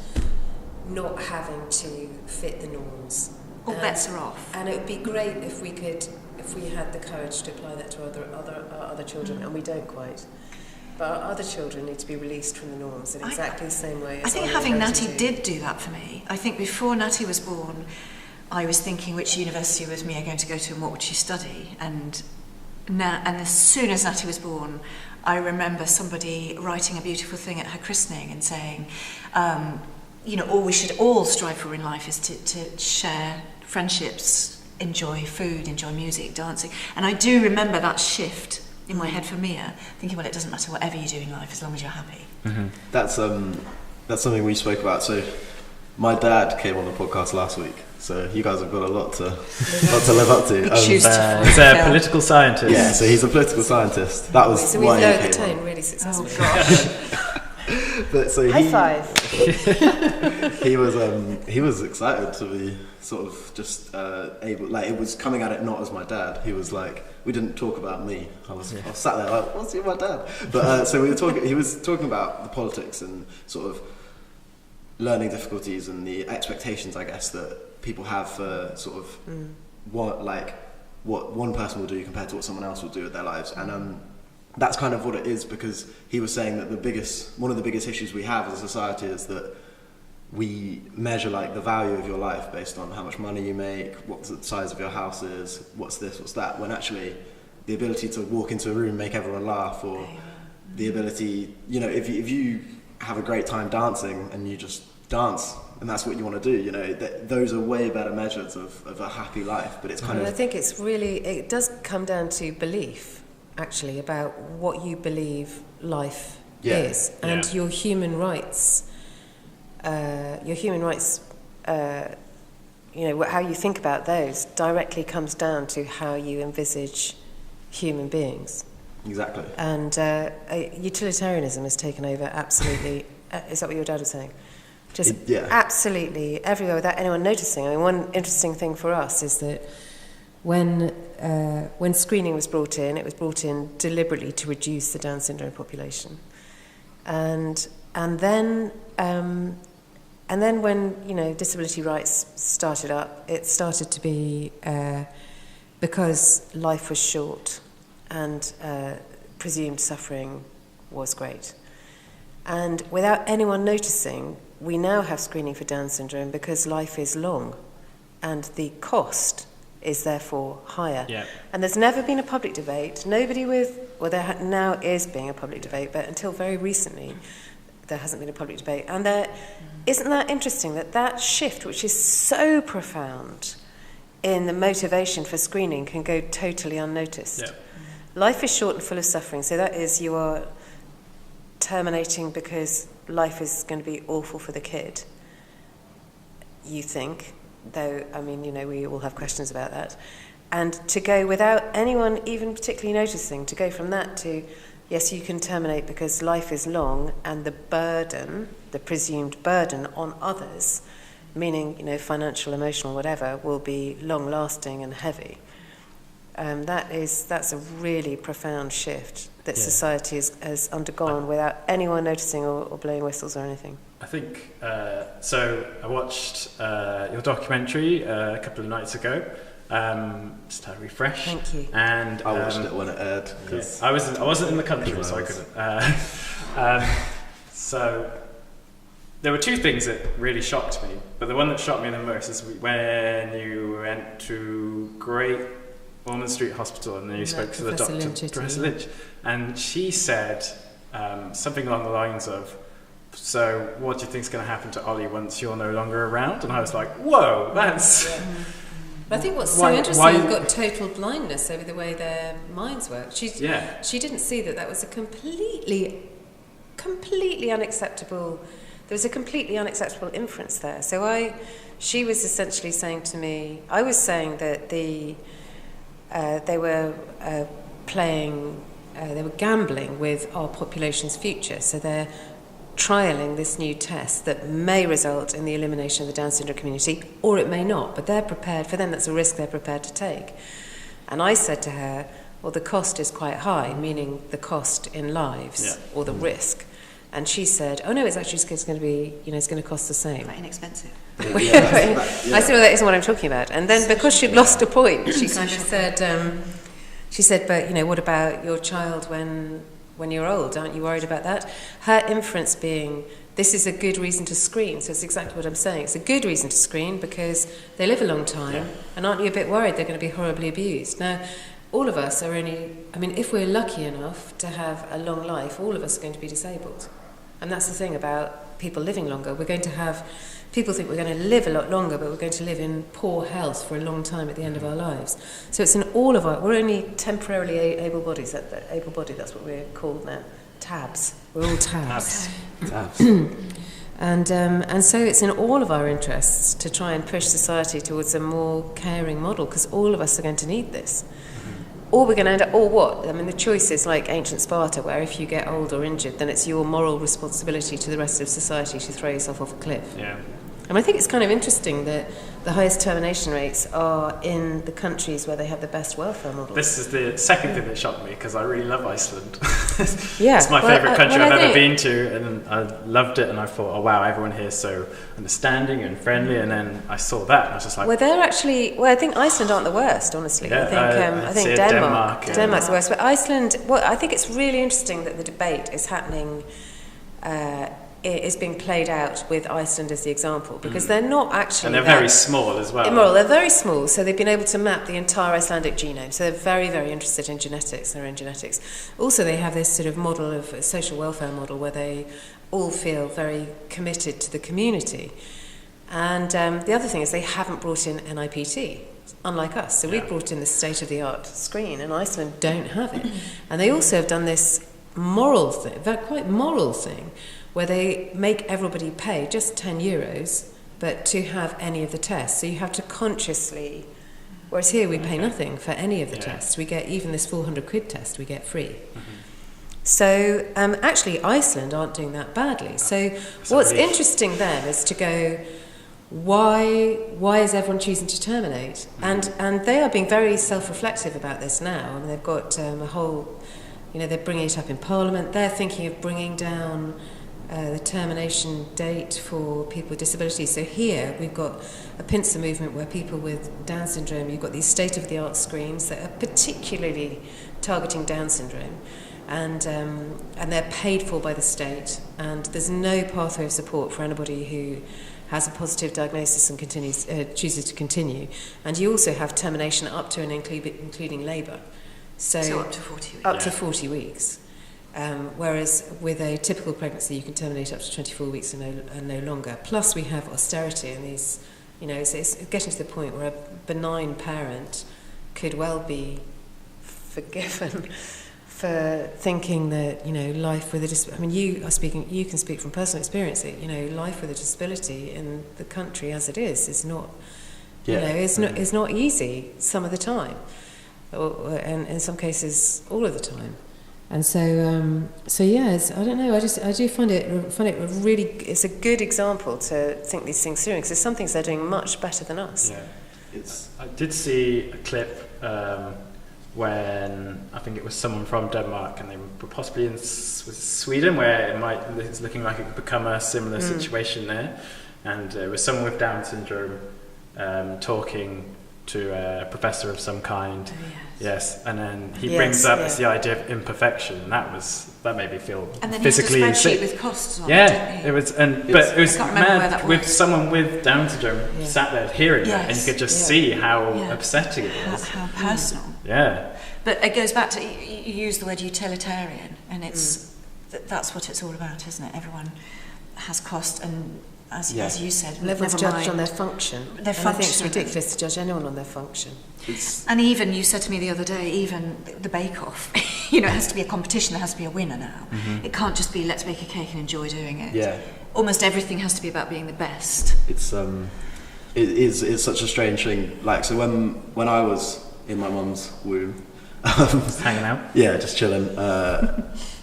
not having to fit the norms. All bets are off. And it would be great if we had the courage to apply that to our other children, and we don't quite. But our other children need to be released from the norms in exactly the same way. I think having Natty did do that for me. I think before Natty was born, I was thinking, which university was Mia going to go to and what would she study? And as soon as Natty was born, I remember somebody writing a beautiful thing at her christening and saying, all we should all strive for in life is to share friendships, enjoy food, enjoy music, dancing. And I do remember that shift in my head for Mia, thinking, well, it doesn't matter whatever you do in life as long as you're happy. Mm-hmm. That's something we spoke about. So My dad came on the podcast last week, so you guys have got a lot to live up to. He's a political scientist. Yeah, so he's a political scientist. That was so why we he lowered came the tone on. really successfully. But so High five. he was excited to be sort of just able, like, it was coming at it not as my dad. He was like, we didn't talk about me. I was sat there like, what's my dad? But so we were talking. He was talking about the politics and sort of learning difficulties and the expectations, I guess, that people have for sort of what one person will do compared to what someone else will do with their lives, and that's kind of what it is, because he was saying that one of the biggest issues we have as a society is that we measure like the value of your life based on how much money you make, what the size of your house is, what's this, what's that, when actually the ability to walk into a room and make everyone laugh, or the ability, if you have a great time dancing and you just dance and that's what you want to do, those are way better measures of a happy life. But it's kind of, I think it does come down to belief, actually, about what you believe life is, and your human rights, how you think about those directly comes down to how you envisage human beings. Exactly. And utilitarianism has taken over absolutely. Is that what your dad was saying? Just absolutely everywhere without anyone noticing. I mean, one interesting thing for us is that when screening was brought in, it was brought in deliberately to reduce the Down syndrome population, and then when disability rights started up, it started to be because life was short and presumed suffering was great, and without anyone noticing, we now have screening for Down syndrome because life is long, and the cost is therefore higher. Yeah. And there's never been a public debate. There now is being a public debate, but until very recently, there hasn't been a public debate. And isn't that interesting that shift, which is so profound in the motivation for screening, can go totally unnoticed. Yeah. Life is short and full of suffering, so that is, you are terminating because life is going to be awful for the kid, you think. Though, I mean, we all have questions about that. And to go without anyone even particularly noticing, to go from that to, yes, you can terminate because life is long, and the presumed burden on others, meaning, financial, emotional, whatever, will be long-lasting and heavy. That's a really profound shift that society has undergone without anyone noticing or blowing whistles or anything. I think, so I watched your documentary a couple of nights ago, just to refresh. Thank you. And I watched it when it aired. I wasn't in the country, so I couldn't. So there were two things that really shocked me, but the one that shocked me the most is when you went to Great Ormond Street Hospital and then you spoke to the doctor, Professor Lynch, and she said something along the lines of, so what do you think is going to happen to Ollie once you're no longer around? And I was like, whoa, that's... But I think what's so interesting, you've got total blindness over the way their minds work. She didn't see that was a completely unacceptable... There was a completely unacceptable inference there. So she was essentially saying to me... I was saying that they were gambling with our population's future. So they're trialling this new test that may result in the elimination of the Down syndrome community, or it may not, but they're prepared. For them, that's a risk they're prepared to take. And I said to her, well, the cost is quite high, meaning the cost in lives, or the risk. And she said, oh no, it's actually just going to be, it's going to cost the same. Quite inexpensive. I said, well, that isn't what I'm talking about. And then because she'd lost a point, she kind of said, but, what about your child when you're old? Aren't you worried about that? Her inference being, this is a good reason to screen. So it's exactly what I'm saying. It's a good reason to screen because they live a long time, and aren't you a bit worried they're going to be horribly abused? Now, all of us are if we're lucky enough to have a long life, all of us are going to be disabled. And that's the thing about people living longer. People think we're going to live a lot longer, but we're going to live in poor health for a long time at the end of our lives. So it's in all of we're only temporarily able-bodied, that's what we're called now. Tabs. We're all tabs. And so it's in all of our interests to try and push society towards a more caring model, because all of us are going to need this. Or we're going to end up, or what? I mean, the choice is like ancient Sparta, where if you get old or injured, then it's your moral responsibility to the rest of society to throw yourself off a cliff. Yeah. And I think it's kind of interesting that the highest termination rates are in the countries where they have the best welfare models. This is the second thing that shocked me, because I really love Iceland. Yeah. It's my favourite country I've ever been to, and I loved it, and I thought, oh wow, everyone here is so understanding and friendly, and then I saw that, and I was just like... Well, they're actually... Well, I think Iceland aren't the worst, honestly. Yeah, I think Denmark. Denmark's the worst. But Iceland... Well, I think it's really interesting that the debate is happening... It is being played out with Iceland as the example, because they're not actually... And they're very small as well. Immoral. They're very small, so they've been able to map the entire Icelandic genome. So they're very, very interested in genetics, their own genetics. Also, they have this sort of model of a social welfare model where they all feel very committed to the community. And the other thing is they haven't brought in NIPT, unlike us. So we've brought in the state-of-the-art screen, and Iceland don't have it. And they also have done this moral thing, quite moral thing, where they make everybody pay just €10, but to have any of the tests. So you have to consciously... Whereas here we pay nothing for any of the tests. We get even this 400 quid test, we get free. So actually Iceland aren't doing that badly. So what's interesting then is to go, why is everyone choosing to terminate? And they are being very self-reflective about this now. I mean, they've got a whole... they're bringing it up in Parliament. They're thinking of bringing down... the termination date for people with disabilities. So here we've got a pincer movement where people with Down syndrome, you've got these state-of-the-art screens that are particularly targeting Down syndrome, and they're paid for by the state, and there's no pathway of support for anybody who has a positive diagnosis and chooses to continue. And you also have termination up to and including labour. So up to 40 weeks. Up to 40 weeks. Whereas with a typical pregnancy you can terminate up to 24 weeks and no longer. Plus we have austerity and these, it's getting to the point where a benign parent could well be forgiven for thinking that, life with a disability... you can speak from personal experience that, life with a disability in the country as it is not, is not easy some of the time. And in some cases all of the time. And so I don't know. I do find it really. It's a good example to think these things through, because there's some things they're doing much better than us. Yeah, I did see a clip when I think it was someone from Denmark, and they were possibly in Sweden, where it's looking like it could become a similar situation there, and it was someone with Down syndrome talking to a professor of some kind. Yes, and then he brings up the idea of imperfection, and that made me feel physically insane. sick. With costs on it was, but it was mad with someone with Down syndrome sat there hearing it, and you could just see how upsetting it was. How personal. Yeah. But it goes back to, you use the word utilitarian, and that's what it's all about, isn't it? Everyone has cost, and as you said, everyone's judged on their function. I think it's ridiculous to judge anyone on their function. And even, you said to me the other day, even the bake-off, it has to be a competition, there has to be a winner now. It can't just be, let's bake a cake and enjoy doing it. Yeah. Almost everything has to be about being the best. It's such a strange thing. Like, so when I was in my mum's womb, just hanging out. Yeah, just chilling.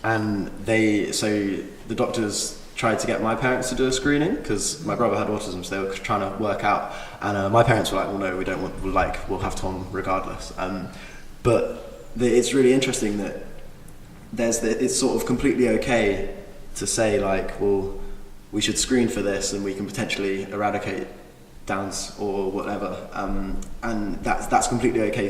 And the doctors tried to get my parents to do a screening, because my brother had autism, so they were trying to work out, and my parents were like, well, no, we don't want, we'll have Tom regardless. But it's really interesting that it's sort of completely okay to say, like, well, we should screen for this and we can potentially eradicate Downs or whatever, and that's completely okay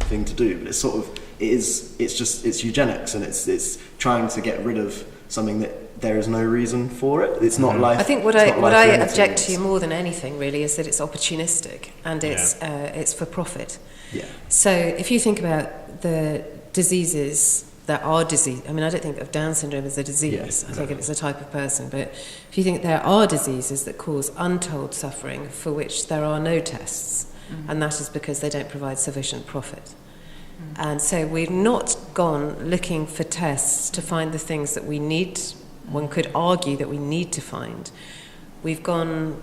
thing to do. But it's sort of it's eugenics, and it's trying to get rid of something that there is no reason for it. It's not life. I think what I object to more than anything really is that it's opportunistic and it's for profit. Yeah. So if you think about the diseases that are disease, I mean, I don't think of Down syndrome as a disease. Yes, exactly. I think it's a type of person. But if you think there are diseases that cause untold suffering for which there are no tests, and that is because they don't provide sufficient profit. And so we've not gone looking for tests to find the things that we need. One could argue that we need to find. we've gone,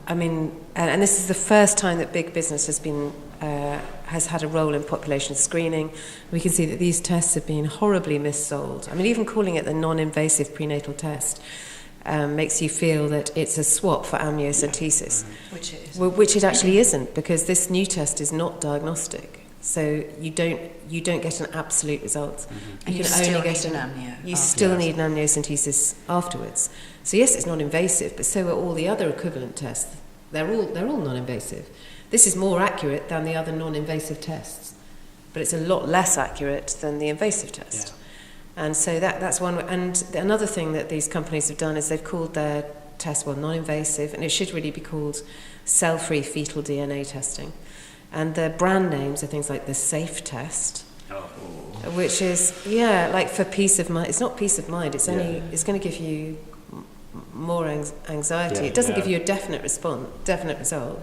and this is the first time that big business has had a role in population screening. We can see that these tests have been horribly missold. Even calling it the non-invasive prenatal test makes you feel that it's a swap for amniocentesis, which it is. Which it actually isn't, because this new test is not diagnostic. So you don't get an absolute result. And you still need an amnio. You still need an amniocentesis afterwards. So yes, it's non-invasive, but so are all the other equivalent tests. They're all non-invasive. This is more accurate than the other non-invasive tests, but it's a lot less accurate than the invasive test. Yeah. And so that's one. And another thing that these companies have done is they've called their test non-invasive, and it should really be called cell-free fetal DNA testing. And the brand names are things like the SAFE test, which is like for peace of mind. It's not peace of mind. It's only it's going to give you more anxiety. It doesn't give you a definite result.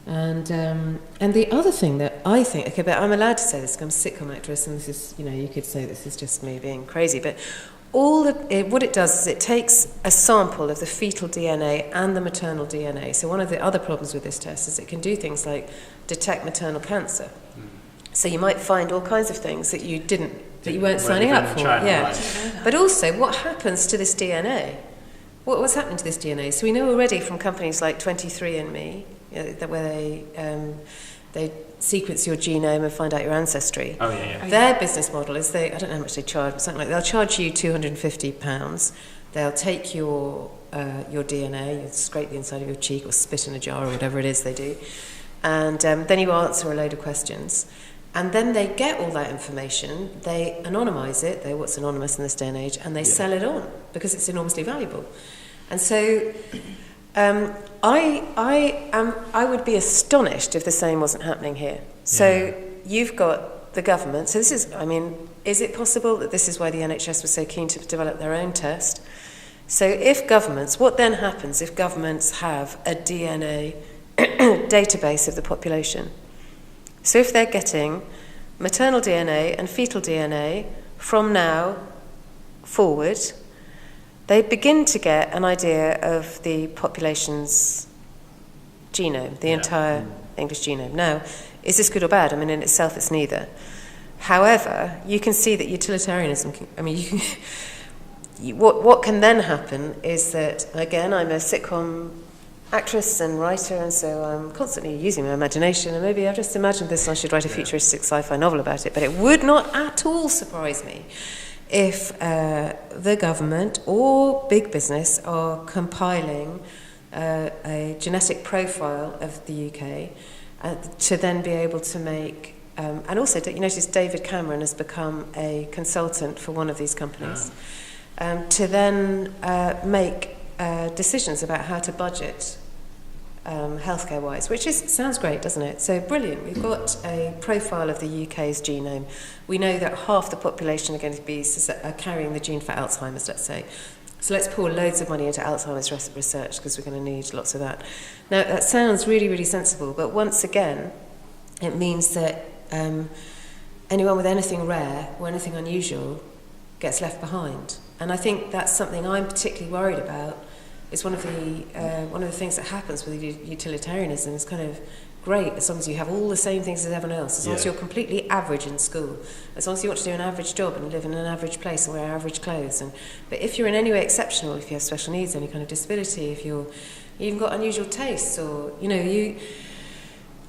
And the other thing that I think, but I'm allowed to say this because I'm a sitcom actress, and this is, you could say this is just me being crazy, but what it does is it takes a sample of the fetal DNA and the maternal DNA. So one of the other problems with this test is it can do things like detect maternal cancer. So you might find all kinds of things that you weren't signing up for. But also, what happens to this DNA? What's happening to this DNA? So we know already from companies like 23andMe, where they sequence your genome and find out your ancestry. Their business model is I don't know how much they charge, but something like they'll charge you £250. They'll take your DNA, you scrape the inside of your cheek or spit in a jar or whatever it is they do, and then you answer a load of questions. And then they get all that information, they anonymise it, what's anonymous in this day and age, and they sell it on because it's enormously valuable. And so I would be astonished if the same wasn't happening here. So you've got the government. So this is, is it possible that this is why the NHS was so keen to develop their own test? So what then happens if governments have a DNA database of the population? So if they're getting maternal DNA and fetal DNA from now forward, they begin to get an idea of the population's genome, the entire English genome. Now, is this good or bad? In itself, it's neither. However, you can see that utilitarianism what can then happen is that, again, I'm a sitcom actress and writer, and so I'm constantly using my imagination, and maybe I've just imagined this and I should write a futuristic sci-fi novel about it, but it would not at all surprise me if the government or big business are compiling a genetic profile of the UK to then be able to make, and also you notice David Cameron has become a consultant for one of these companies, to then make decisions about how to budget healthcare-wise, which sounds great, doesn't it? So brilliant. We've got a profile of the UK's genome. We know that half the population are going to be carrying the gene for Alzheimer's, let's say. So let's pour loads of money into Alzheimer's research because we're going to need lots of that. Now, that sounds really, really sensible, but once again, it means that anyone with anything rare or anything unusual gets left behind. And I think that's something I'm particularly worried about. It's one of the things that happens with utilitarianism. It's kind of great as long as you have all the same things as everyone else, as long as you're completely average in school, as long as you want to do an average job and live in an average place and wear average clothes. But if you're in any way exceptional, if you have special needs, any kind of disability, if you've even got unusual tastes, or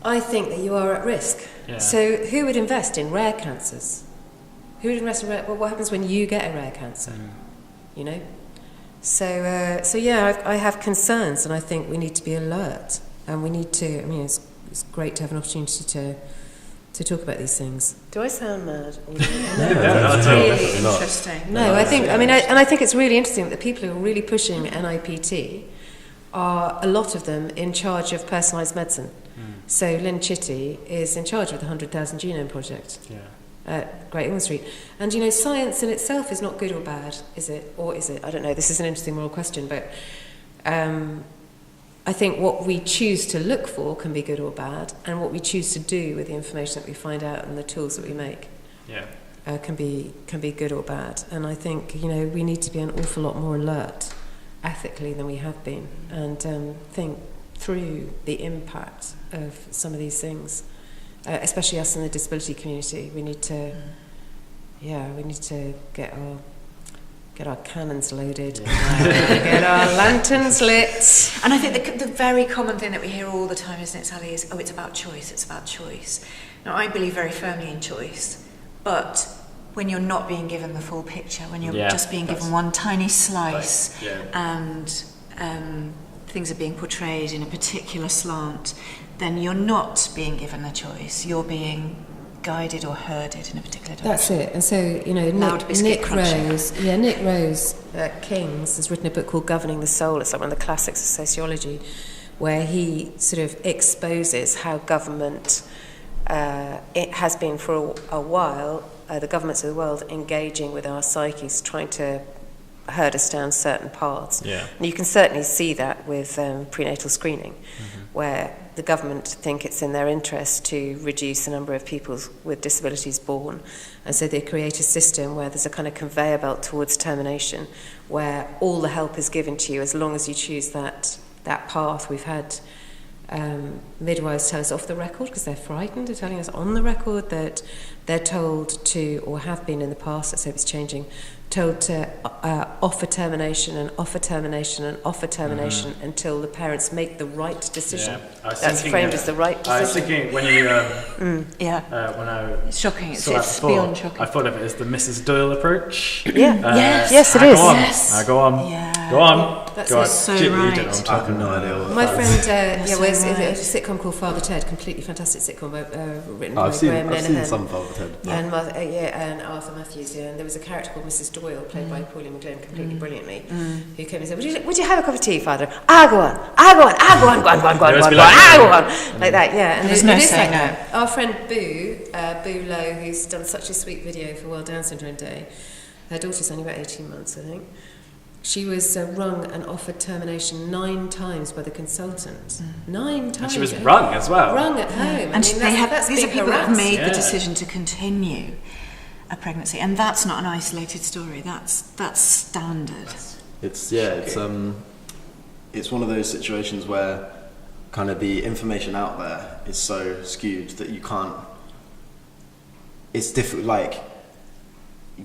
I think that you are at risk. Yeah. So who would invest in rare cancers? Who would invest in rare? Well, what happens when you get a rare cancer? So I have concerns, and I think we need to be alert, and we need to. It's great to have an opportunity to talk about these things. Do I sound mad? No, it's really interesting. No, I think. I think it's really interesting that the people who are really pushing NIPT are a lot of them in charge of personalised medicine. So Lynn Chitty is in charge of the 100,000 Genome Project. At Great Ormond Street. And science in itself is not good or bad, is it? Or is it? I don't know, this is an interesting moral question, but I think what we choose to look for can be good or bad, and what we choose to do with the information that we find out and the tools that we make can be good or bad. And I think we need to be an awful lot more alert ethically than we have been, and think through the impact of some of these things, especially us in the disability community. We need to, we need to get our cannons loaded, get our lanterns lit. And I think the very common thing that we hear all the time, isn't it, Sally, is, it's about choice, it's about choice. Now, I believe very firmly in choice, but when you're not being given the full picture, when you're just being given one tiny slice, and things are being portrayed in a particular slant, then you're not being given a choice, you're being guided or herded in a particular direction. That's it. And so, Nick Rose at King's has written a book called Governing the Soul. It's like one of the classics of sociology, where he sort of exposes how government, it has been for a while, the governments of the world engaging with our psyches, trying to herd us down certain paths. Yeah. And you can certainly see that with prenatal screening, where the government think it's in their interest to reduce the number of people with disabilities born. And so they create a system where there's a kind of conveyor belt towards termination, where all the help is given to you as long as you choose that path. We've had midwives tell us off the record, because they're frightened of telling us on the record, that they're told to, or have been in the past, let's hope it's changing, told to offer termination and offer termination and offer termination until the parents make the right decision. That's framed as the right decision. I was thinking when you when it's shocking. It's before, beyond shocking. I thought of it as the Mrs. Doyle approach. Yes, it is. Go on. Go on. That's go it. on. So You right. don't know what I'm talking no about. idea what My that friend, is. it's a sitcom called Father Ted, completely fantastic sitcom written by Graham I've seen Linehan. some Father Ted. And Arthur Matthews, and there was a character called Mrs. Doyle, played by Pauline McGlynn, completely brilliantly, who came and said, would you have a cup of tea, Father? Go on, like that, and There's no saying no. Our friend Boo Lowe, who's done such a sweet video for World Down Syndrome Day, her daughter's only about 18 months, I think. She was rung and offered termination 9 times by the consultant. 9 times. And she was rung as well. Rung at home. And that's these are big people that have harass. made the decision to continue a pregnancy, and that's not an isolated story. That's standard. It's one of those situations where kind of the information out there is so skewed that you can't. It's difficult. Like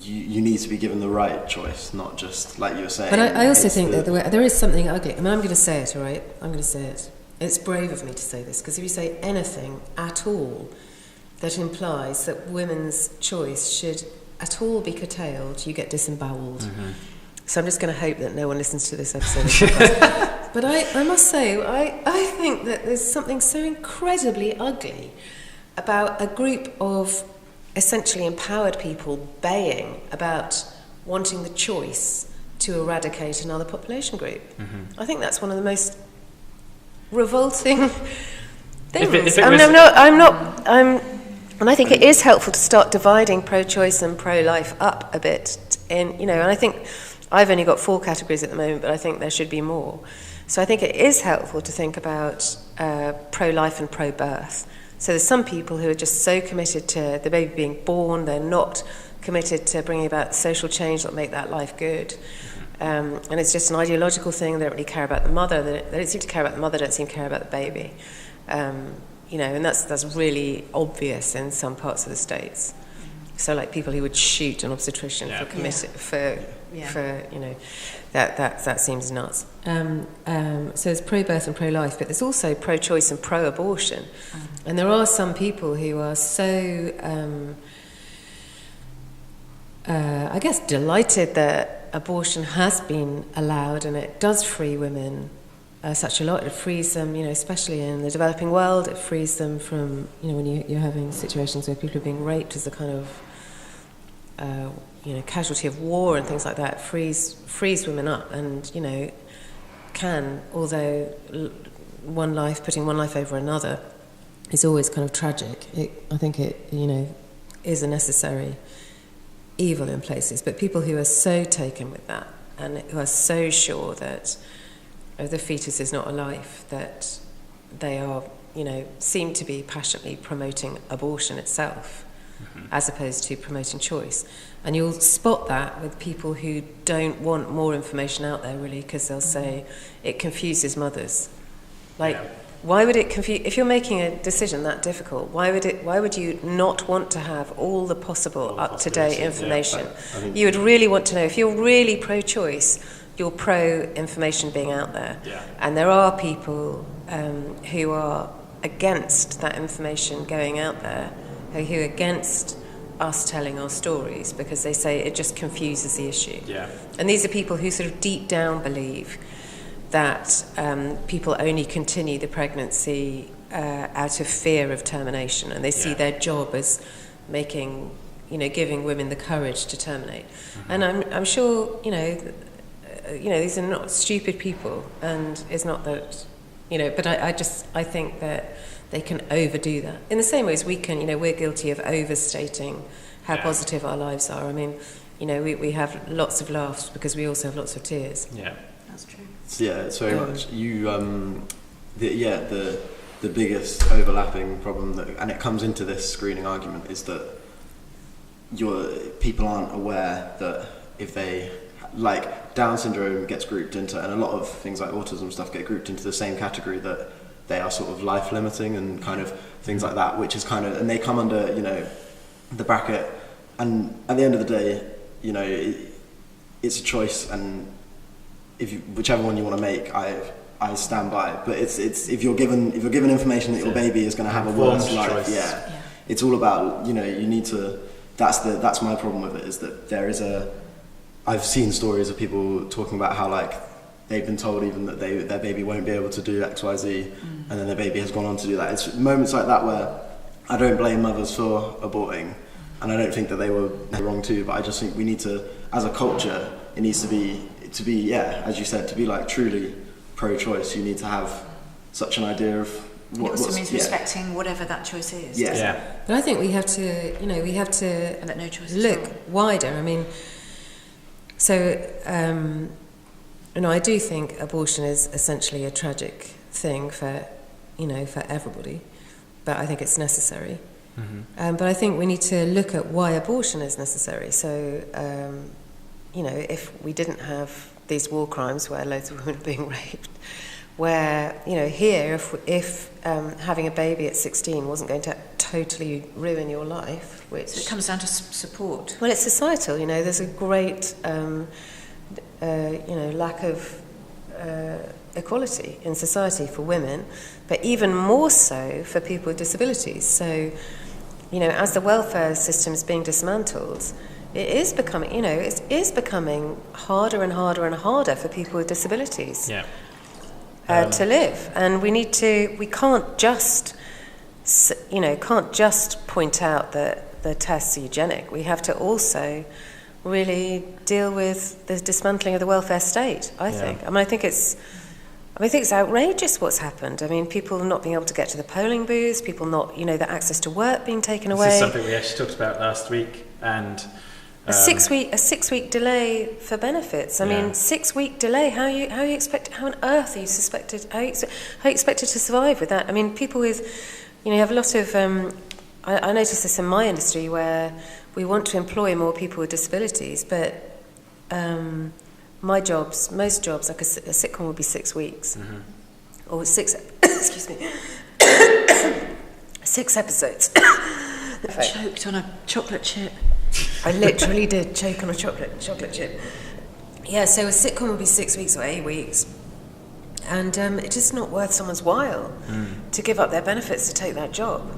you need to be given the right choice, not just like you were saying. But I also think that there is something ugly. I mean, I'm going to say it, all right? I'm going to say it. It's brave of me to say this, because if you say anything at all that implies that women's choice should at all be curtailed, you get disemboweled. So I'm just going to hope that no one listens to this episode. But I must say, I think that there's something so incredibly ugly about a group of essentially empowered people baying about wanting the choice to eradicate another population group. I think that's one of the most revolting things. And I think it is helpful to start dividing pro-choice and pro-life up a bit. And I think I've only got 4 categories at the moment, but I think there should be more. So I think it is helpful to think about pro-life and pro-birth. So there's some people who are just so committed to the baby being born, they're not committed to bringing about social change that will make that life good. And it's just an ideological thing. They don't really care about the mother. They don't seem to care about the mother, don't seem to care about the baby. And that's really obvious in some parts of the States. So like people who would shoot an obstetrician that seems nuts. So there's pro-birth and pro-life, but there's also pro-choice and pro-abortion. And there are some people who are so, I guess, delighted that abortion has been allowed, and it does free women such a lot. It frees them, especially in the developing world. It frees them from, when you're having situations where people are being raped as a kind of casualty of war and things like that, frees women up, and although putting one life over another is always kind of tragic, I think it is a necessary evil in places. But people who are so taken with that, and who are so sure that the fetus is not a life, that they are seem to be passionately promoting abortion itself. as opposed to promoting choice. And you'll spot that with people who don't want more information out there, really, because they'll say it confuses mothers. Like, why would it confuse? If you're making a decision that difficult, why would you not want to have all the possible up-to-date information? You would really want to know. If you're really pro-choice, you're pro-information being out there. And there are people who are against that information going out there, who are against us telling our stories, because they say it just confuses the issue. And these are people who sort of deep down believe that people only continue the pregnancy out of fear of termination, and they see their job as making, giving women the courage to terminate. And I'm sure, these are not stupid people, and it's not that, but I think that they can overdo that. In the same way as we can, we're guilty of overstating how positive our lives are. I mean, we have lots of laughs because we also have lots of tears. That's true. Yeah, it's very much the biggest overlapping problem and it comes into this screening argument, is that people aren't aware that if they, like, Down syndrome gets grouped into, and a lot of things like autism stuff get grouped into the same category, that they are sort of life limiting and kind of things like that, which is kind of, and they come under the bracket, and at the end of the day, it's a choice, and whichever one you want to make, I stand by. But it's if you're given information that your baby is going to have a worse life, it's all about you need to. That's my problem with it, is that there is I've seen stories of people talking about how, like, they've been told even that their baby won't be able to do X, Y, Z, and then their baby has gone on to do that. It's moments like that where I don't blame mothers for aborting, and I don't think that they were wrong too, but I just think we need to, as a culture, it needs to be, as you said, to be like truly pro-choice, you need to have such an idea of what it also means respecting whatever that choice is. But I think we have to, and that no choice look wider. I mean, I do think abortion is essentially a tragic thing for everybody, but I think it's necessary. But I think we need to look at why abortion is necessary. So, if we didn't have these war crimes where loads of women are being raped, where, here, if having a baby at 16 wasn't going to totally ruin your life, which... So it comes down to support. Well, it's societal, there's a great, lack of equality in society for women, but even more so for people with disabilities. So, as the welfare system is being dismantled, it is becoming, it is becoming harder and harder and harder for people with disabilities to live. And we can't just point out that the tests are eugenic. We have to also really deal with the dismantling of the welfare state, I think. I think it's outrageous what's happened. I mean, people not being able to get to the polling booths, people not, the access to work being taken away. This is something we actually talked about last week, and a 6-week delay for benefits. I mean, 6-week delay. How on earth are you expected to survive with that? I mean, people with, you have a lot of. I noticed this in my industry where we want to employ more people with disabilities, but most jobs, like a sitcom would be 6 weeks, or 6. Excuse me. 6 episodes. I choked on a chocolate chip. I literally did choke on a chocolate chip. Yeah, so a sitcom would be 6 weeks or 8 weeks. And it's just not worth someone's while to give up their benefits to take that job.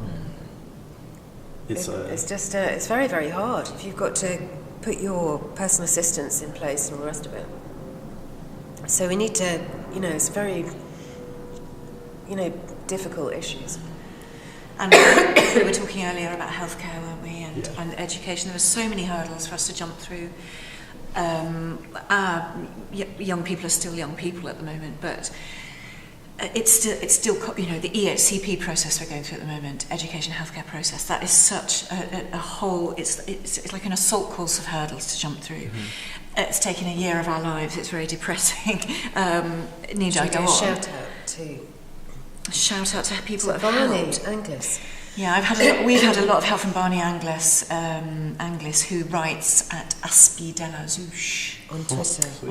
It's very, very hard if you've got to put your personal assistants in place and all the rest of it. So we need to, it's very, difficult issues. And we were talking earlier about healthcare, weren't we, and education. There were so many hurdles for us to jump through. Young people are still young people at the moment, but it's still the EHCP process we're going through at the moment, education healthcare process. That is such a whole. It's like an assault course of hurdles to jump through. It's taken a year of our lives. It's very depressing. Need I go on? Shout out to people that have helped. Angus. Yeah, we've had a lot of help from Barney Anglis, who writes at Aspi de la Zouche on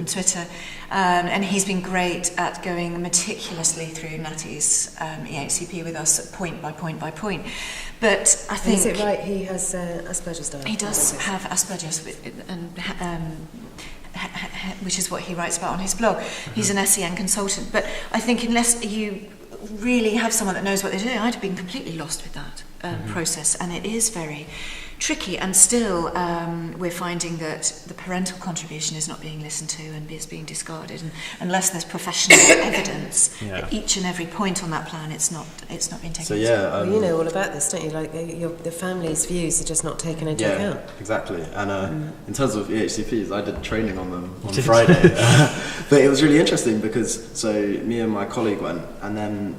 Twitter, and he's been great at going meticulously through Natty's EHCP with us, point by point by point. But I think, is it right? He has Asperger's disorder. He does have Asperger's, which is what he writes about on his blog. He's an SEN consultant, but I think unless you really have someone that knows what they're doing, I'd have been completely lost with that process, and it is very tricky, and still we're finding that the parental contribution is not being listened to and is being discarded, and unless there's professional evidence at each and every point on that plan, it's not being taken into account. Well, you know all about this, don't you? Like the family's views are just not taken into account. Exactly. And in terms of EHCPs, I did training on them on Friday, but it was really interesting because me and my colleague went, and then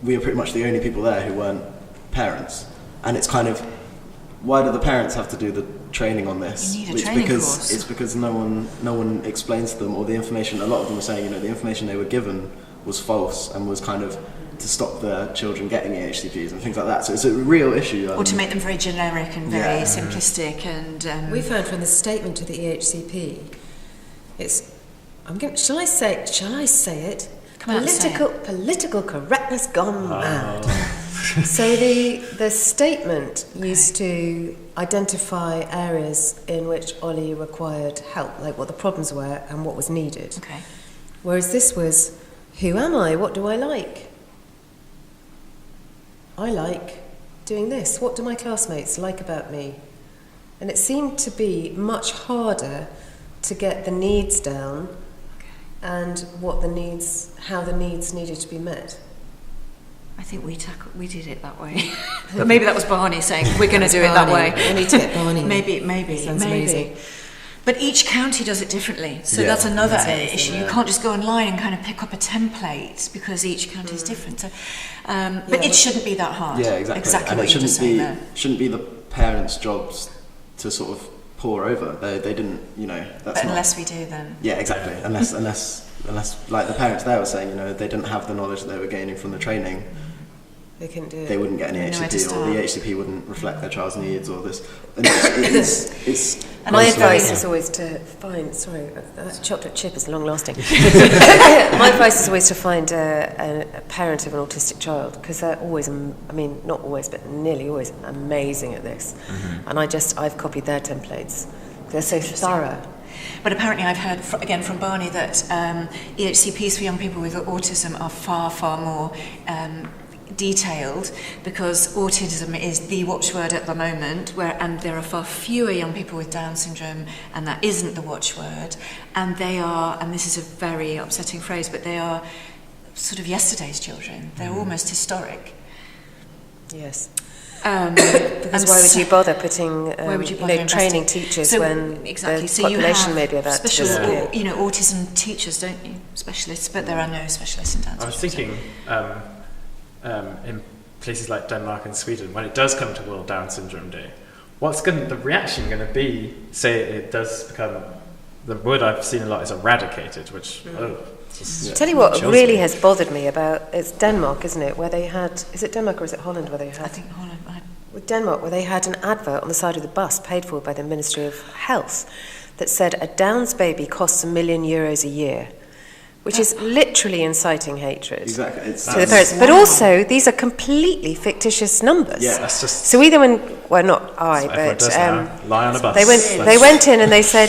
we were pretty much the only people there who weren't parents, and it's kind of, why do the parents have to do the training on this? You need a training course. It's because no one explains to them, or the information, a lot of them were saying, the information they were given was false and was kind of to stop their children getting EHCPs and things like that. So it's a real issue. Or to make them very generic and very simplistic. And we found from the statement to the EHCP, shall I say it? Political correctness gone mad. So the statement used to identify areas in which Ollie required help, like what the problems were and what was needed. Okay. Whereas this was, who am I? What do I like? I like doing this. What do my classmates like about me? And it seemed to be much harder to get the needs down and how the needs needed to be met. I think we did it that way. But maybe that was Barney saying, we're going to do it that way. We need to get Barney. Maybe. Sounds amazing. But each county does it differently. So that's another issue. You can't just go online and kind of pick up a template because each county is different. So, but it shouldn't be that hard. Yeah, exactly. Exactly and what you just saying there. Shouldn't be the parents' jobs to sort of pour over. They didn't, that's unless we do, then. Yeah, exactly. Unless, like the parents there were saying, they didn't have the knowledge that they were gaining from the training. They couldn't do it. They wouldn't get an EHCP, or the EHCP wouldn't reflect their child's needs, or this. And it's my advice is always to find. Sorry, that chocolate chip is long lasting. My advice is always to find a parent of an autistic child, because they're always, not always, but nearly always amazing at this. Mm-hmm. And I've copied their templates. They're so thorough. But apparently I've heard, again from Barney, that EHCPs for young people with autism are far, far more detailed, because autism is the watchword at the moment, and there are far fewer young people with Down syndrome, and that isn't the watchword, and they are, and this is a very upsetting phrase, but they are sort of yesterday's children. They're almost historic. Yes. Because why would you bother putting training teachers when the population may be about to disappear? Autism teachers, don't you? Specialists, but there are no specialists in Down syndrome. I was thinking in places like Denmark and Sweden, when it does come to World Down Syndrome Day, what's the reaction going to be? Say it does become, the word I've seen a lot is eradicated, which tell you what really has bothered me about, it's Denmark, isn't it, where they had, is it Denmark or is it Holland where they had? I think Holland. With Denmark, where they had an advert on the side of the bus paid for by the Ministry of Health that said a Downs baby costs €1 million a year, which is literally inciting hatred to the parents. But also, these are completely fictitious numbers. Yeah, that's just... So either not I, but lie on a bus. They went in and they said,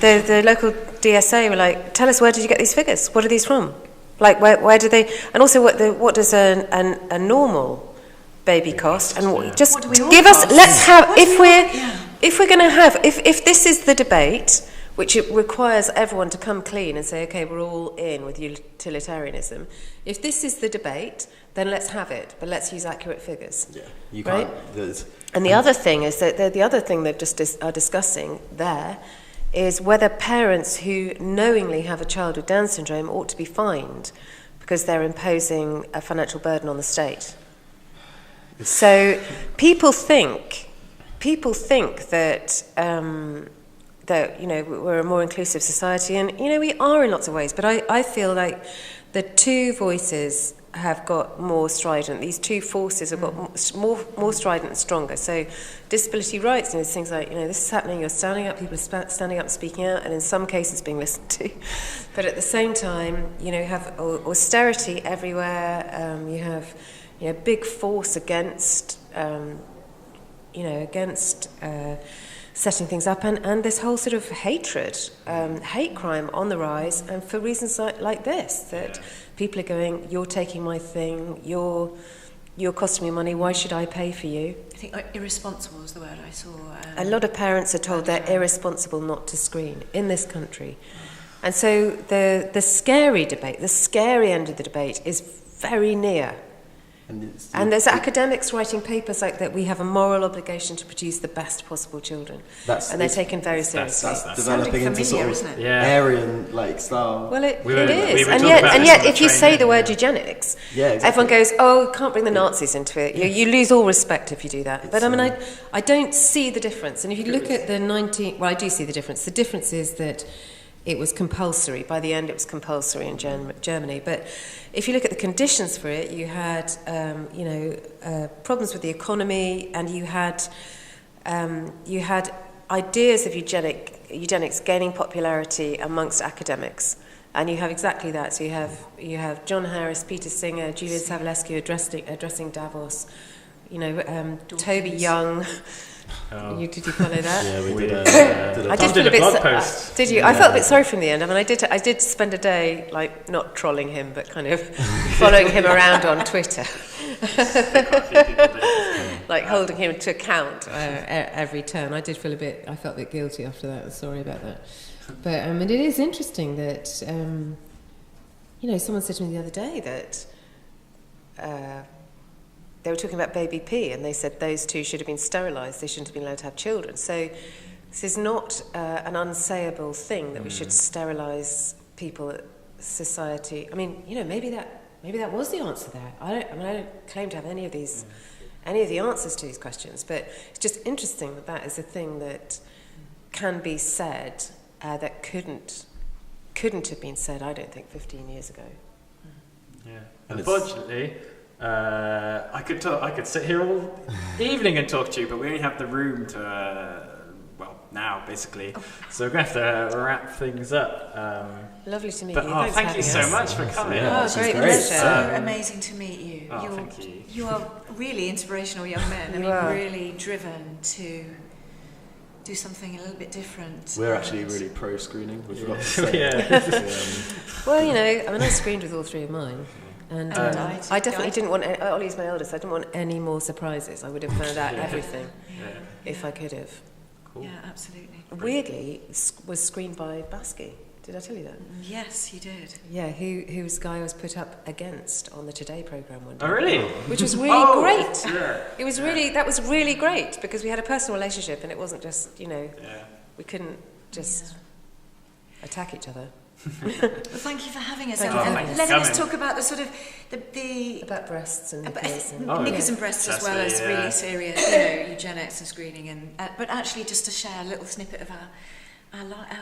the local DSA were like, tell us, where did you get these figures? What are these from? Like, where do they... And also, what does a normal baby cost? And just give us... Let's have... If we're going to have... If this is the debate, which it requires everyone to come clean and say, okay, we're all in with utilitarianism. If this is the debate, then let's have it, but let's use accurate figures. Yeah, you can't. Right? And the other thing is that the other thing they are discussing there is whether parents who knowingly have a child with Down syndrome ought to be fined because they're imposing a financial burden on the state. So people think that we're a more inclusive society, and we are in lots of ways. But I feel like the two voices have got more strident. These two forces have got more strident and stronger. So disability rights, and things like, this is happening, you're standing up, people are standing up and speaking out, and in some cases being listened to. But at the same time, you have austerity everywhere. You have big force against, against setting things up, and this whole sort of hatred, hate crime on the rise, and for reasons like this, that people are going, you're taking my thing, you're costing me money, why should I pay for you? I think irresponsible was the word I saw. A lot of parents are told they're irresponsible not to screen in this country. And so the scary debate, the scary end of the debate is very near. And there's academics writing papers like that. We have a moral obligation to produce the best possible children, and they're taken very seriously. That's developing into sort of Aryan style. Well, it is, and yet, if you say the word eugenics, everyone goes, "Oh, can't bring the Nazis into it." You lose all respect if you do that. But I don't see the difference. And if you look at I do see the difference. The difference is that it was compulsory. By the end, it was compulsory in Germany. But if you look at the conditions for it, you had, problems with the economy, and you had ideas of eugenics gaining popularity amongst academics. And you have exactly that. So you have John Harris, Peter Singer, Julian Savulescu addressing Davos. Toby Young. Oh. Did you follow that? Yeah, we did. I did feel a blog post. Did you? Yeah. I felt a bit sorry for him in the end. I did spend a day not trolling him, but kind of following him around on Twitter, holding him to account every turn. I felt a bit guilty after that. Sorry about that. But it is interesting that someone said to me the other day that. They were talking about baby P, and they said those two should have been sterilised. They shouldn't have been allowed to have children. So this is not an unsayable thing that we should sterilise people at society. I mean, maybe that was the answer there. I don't claim to have any of the answers to these questions, but it's just interesting that is a thing that can be said that couldn't have been said, I don't think, 15 years ago. Yeah, unfortunately. I could sit here all evening and talk to you, but we only have the room to, now basically. So we're going to have to wrap things up. Lovely to meet you. Thank you so much for coming. Yeah, great. So amazing to meet you. Thank you. You are really inspirational young men. Really driven to do something a little bit different. We're actually really pro-screening. We forgot to say. I screened with all three of mine. And I definitely didn't want. Ollie's my eldest. I didn't want any more surprises. I would have found out everything if I could have. Cool. Yeah, absolutely. Weirdly, was screened by Baskey. Did I tell you that? Yes, you did. Yeah, whose guy I was put up against on the Today programme one day. Oh, really? Which was really great. Yeah. It was that was really great because we had a personal relationship and it wasn't just we couldn't just attack each other. Well, thank you for having us. Thank And letting us talk about the sort of the about breasts and knickers knickers and breasts, as well as really serious, eugenics and screening, but actually just to share a little snippet of our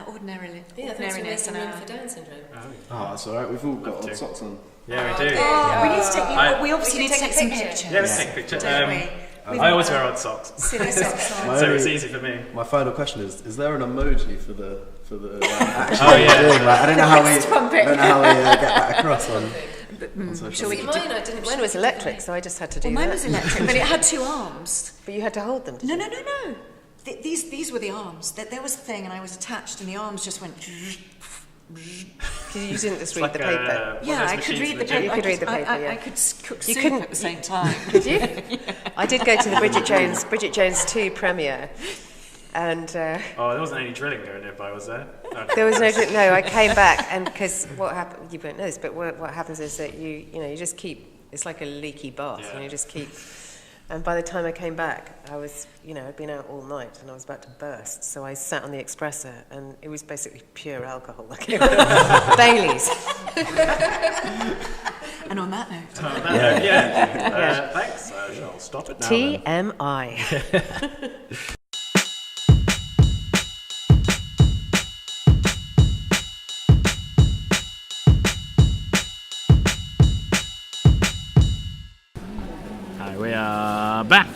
ordinariness and our for Down syndrome. Oh, that's all right. We've all got odd socks on. Yeah, we do. We need to take. We obviously need to take some pictures. Yeah, let's take a picture. Don't we? I always wear odd socks. Silly socks on. So it's easy for me. My final question is there an emoji for the action? Yeah. I don't know how we get that across on social media. Mine was electric, so I just had to do that. Mine was electric, but it had two arms. But you had to hold them, didn't you? No. These were the arms. There was a thing, and I was attached, and the arms just went. You didn't just read the paper. Yeah, I could read the paper. You could read the paper. I could cook soup at the same time. Could you? I did go to the Bridget Jones 2 premiere, and there wasn't any drilling going nearby, was there? There was no. I came back, and because what happened, you won't know this, but what happens is that you just keep. It's like a leaky bath, and you just keep. And by the time I came back, I was, I'd been out all night and I was about to burst. So I sat on the espresso and it was basically pure alcohol. Baileys. And on that note. Thanks. I shall stop it now. TMI.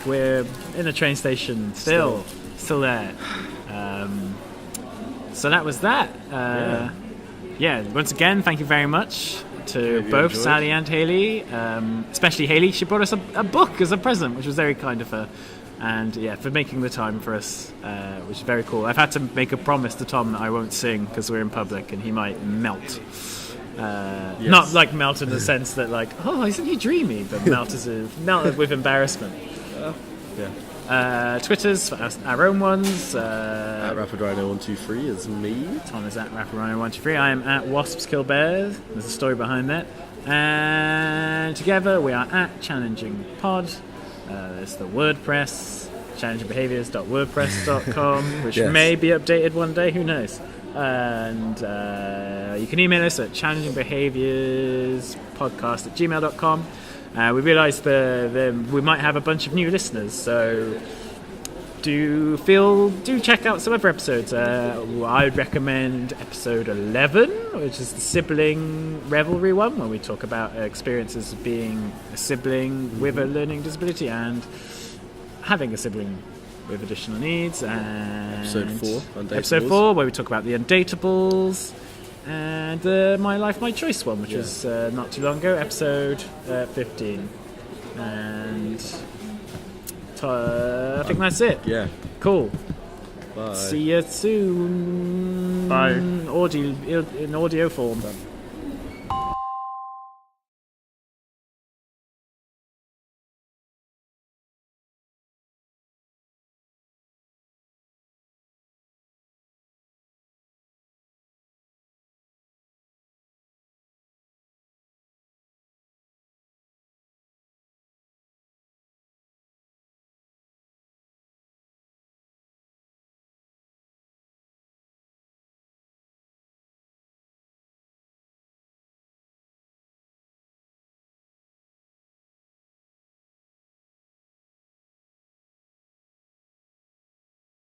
we're in a train station still there. So that was that. Once again, thank you very much to both enjoyed. Sally and Hayley, especially Hayley. She brought us a book as a present, which was very kind of her. And for making the time for us, which is very cool. I've had to make a promise to Tom that I won't sing because we're in public and he might melt. Not like melt in the sense that like, oh, isn't he dreamy? But melt with embarrassment. Twitters for us, our own ones. At RapidRhino123 is me. Tom is at RapidRhino123. I am at Wasps Kill Bears. There's a story behind that. And together we are at Challenging Pod. There's the WordPress, challengingbehaviours.wordpress.com, which may be updated one day, who knows. And you can email us at challengingbehaviorspodcast@gmail.com. We realised we might have a bunch of new listeners, so do check out some other episodes. I would recommend episode 11, which is the sibling revelry one, where we talk about experiences of being a sibling with a learning disability and having a sibling with additional needs. And episode 4, where we talk about the Undateables. And My Life, My Choice one, which was not too long ago, episode 15. And I think that's it. Yeah. Cool. Bye. See you soon. Bye. In audio form.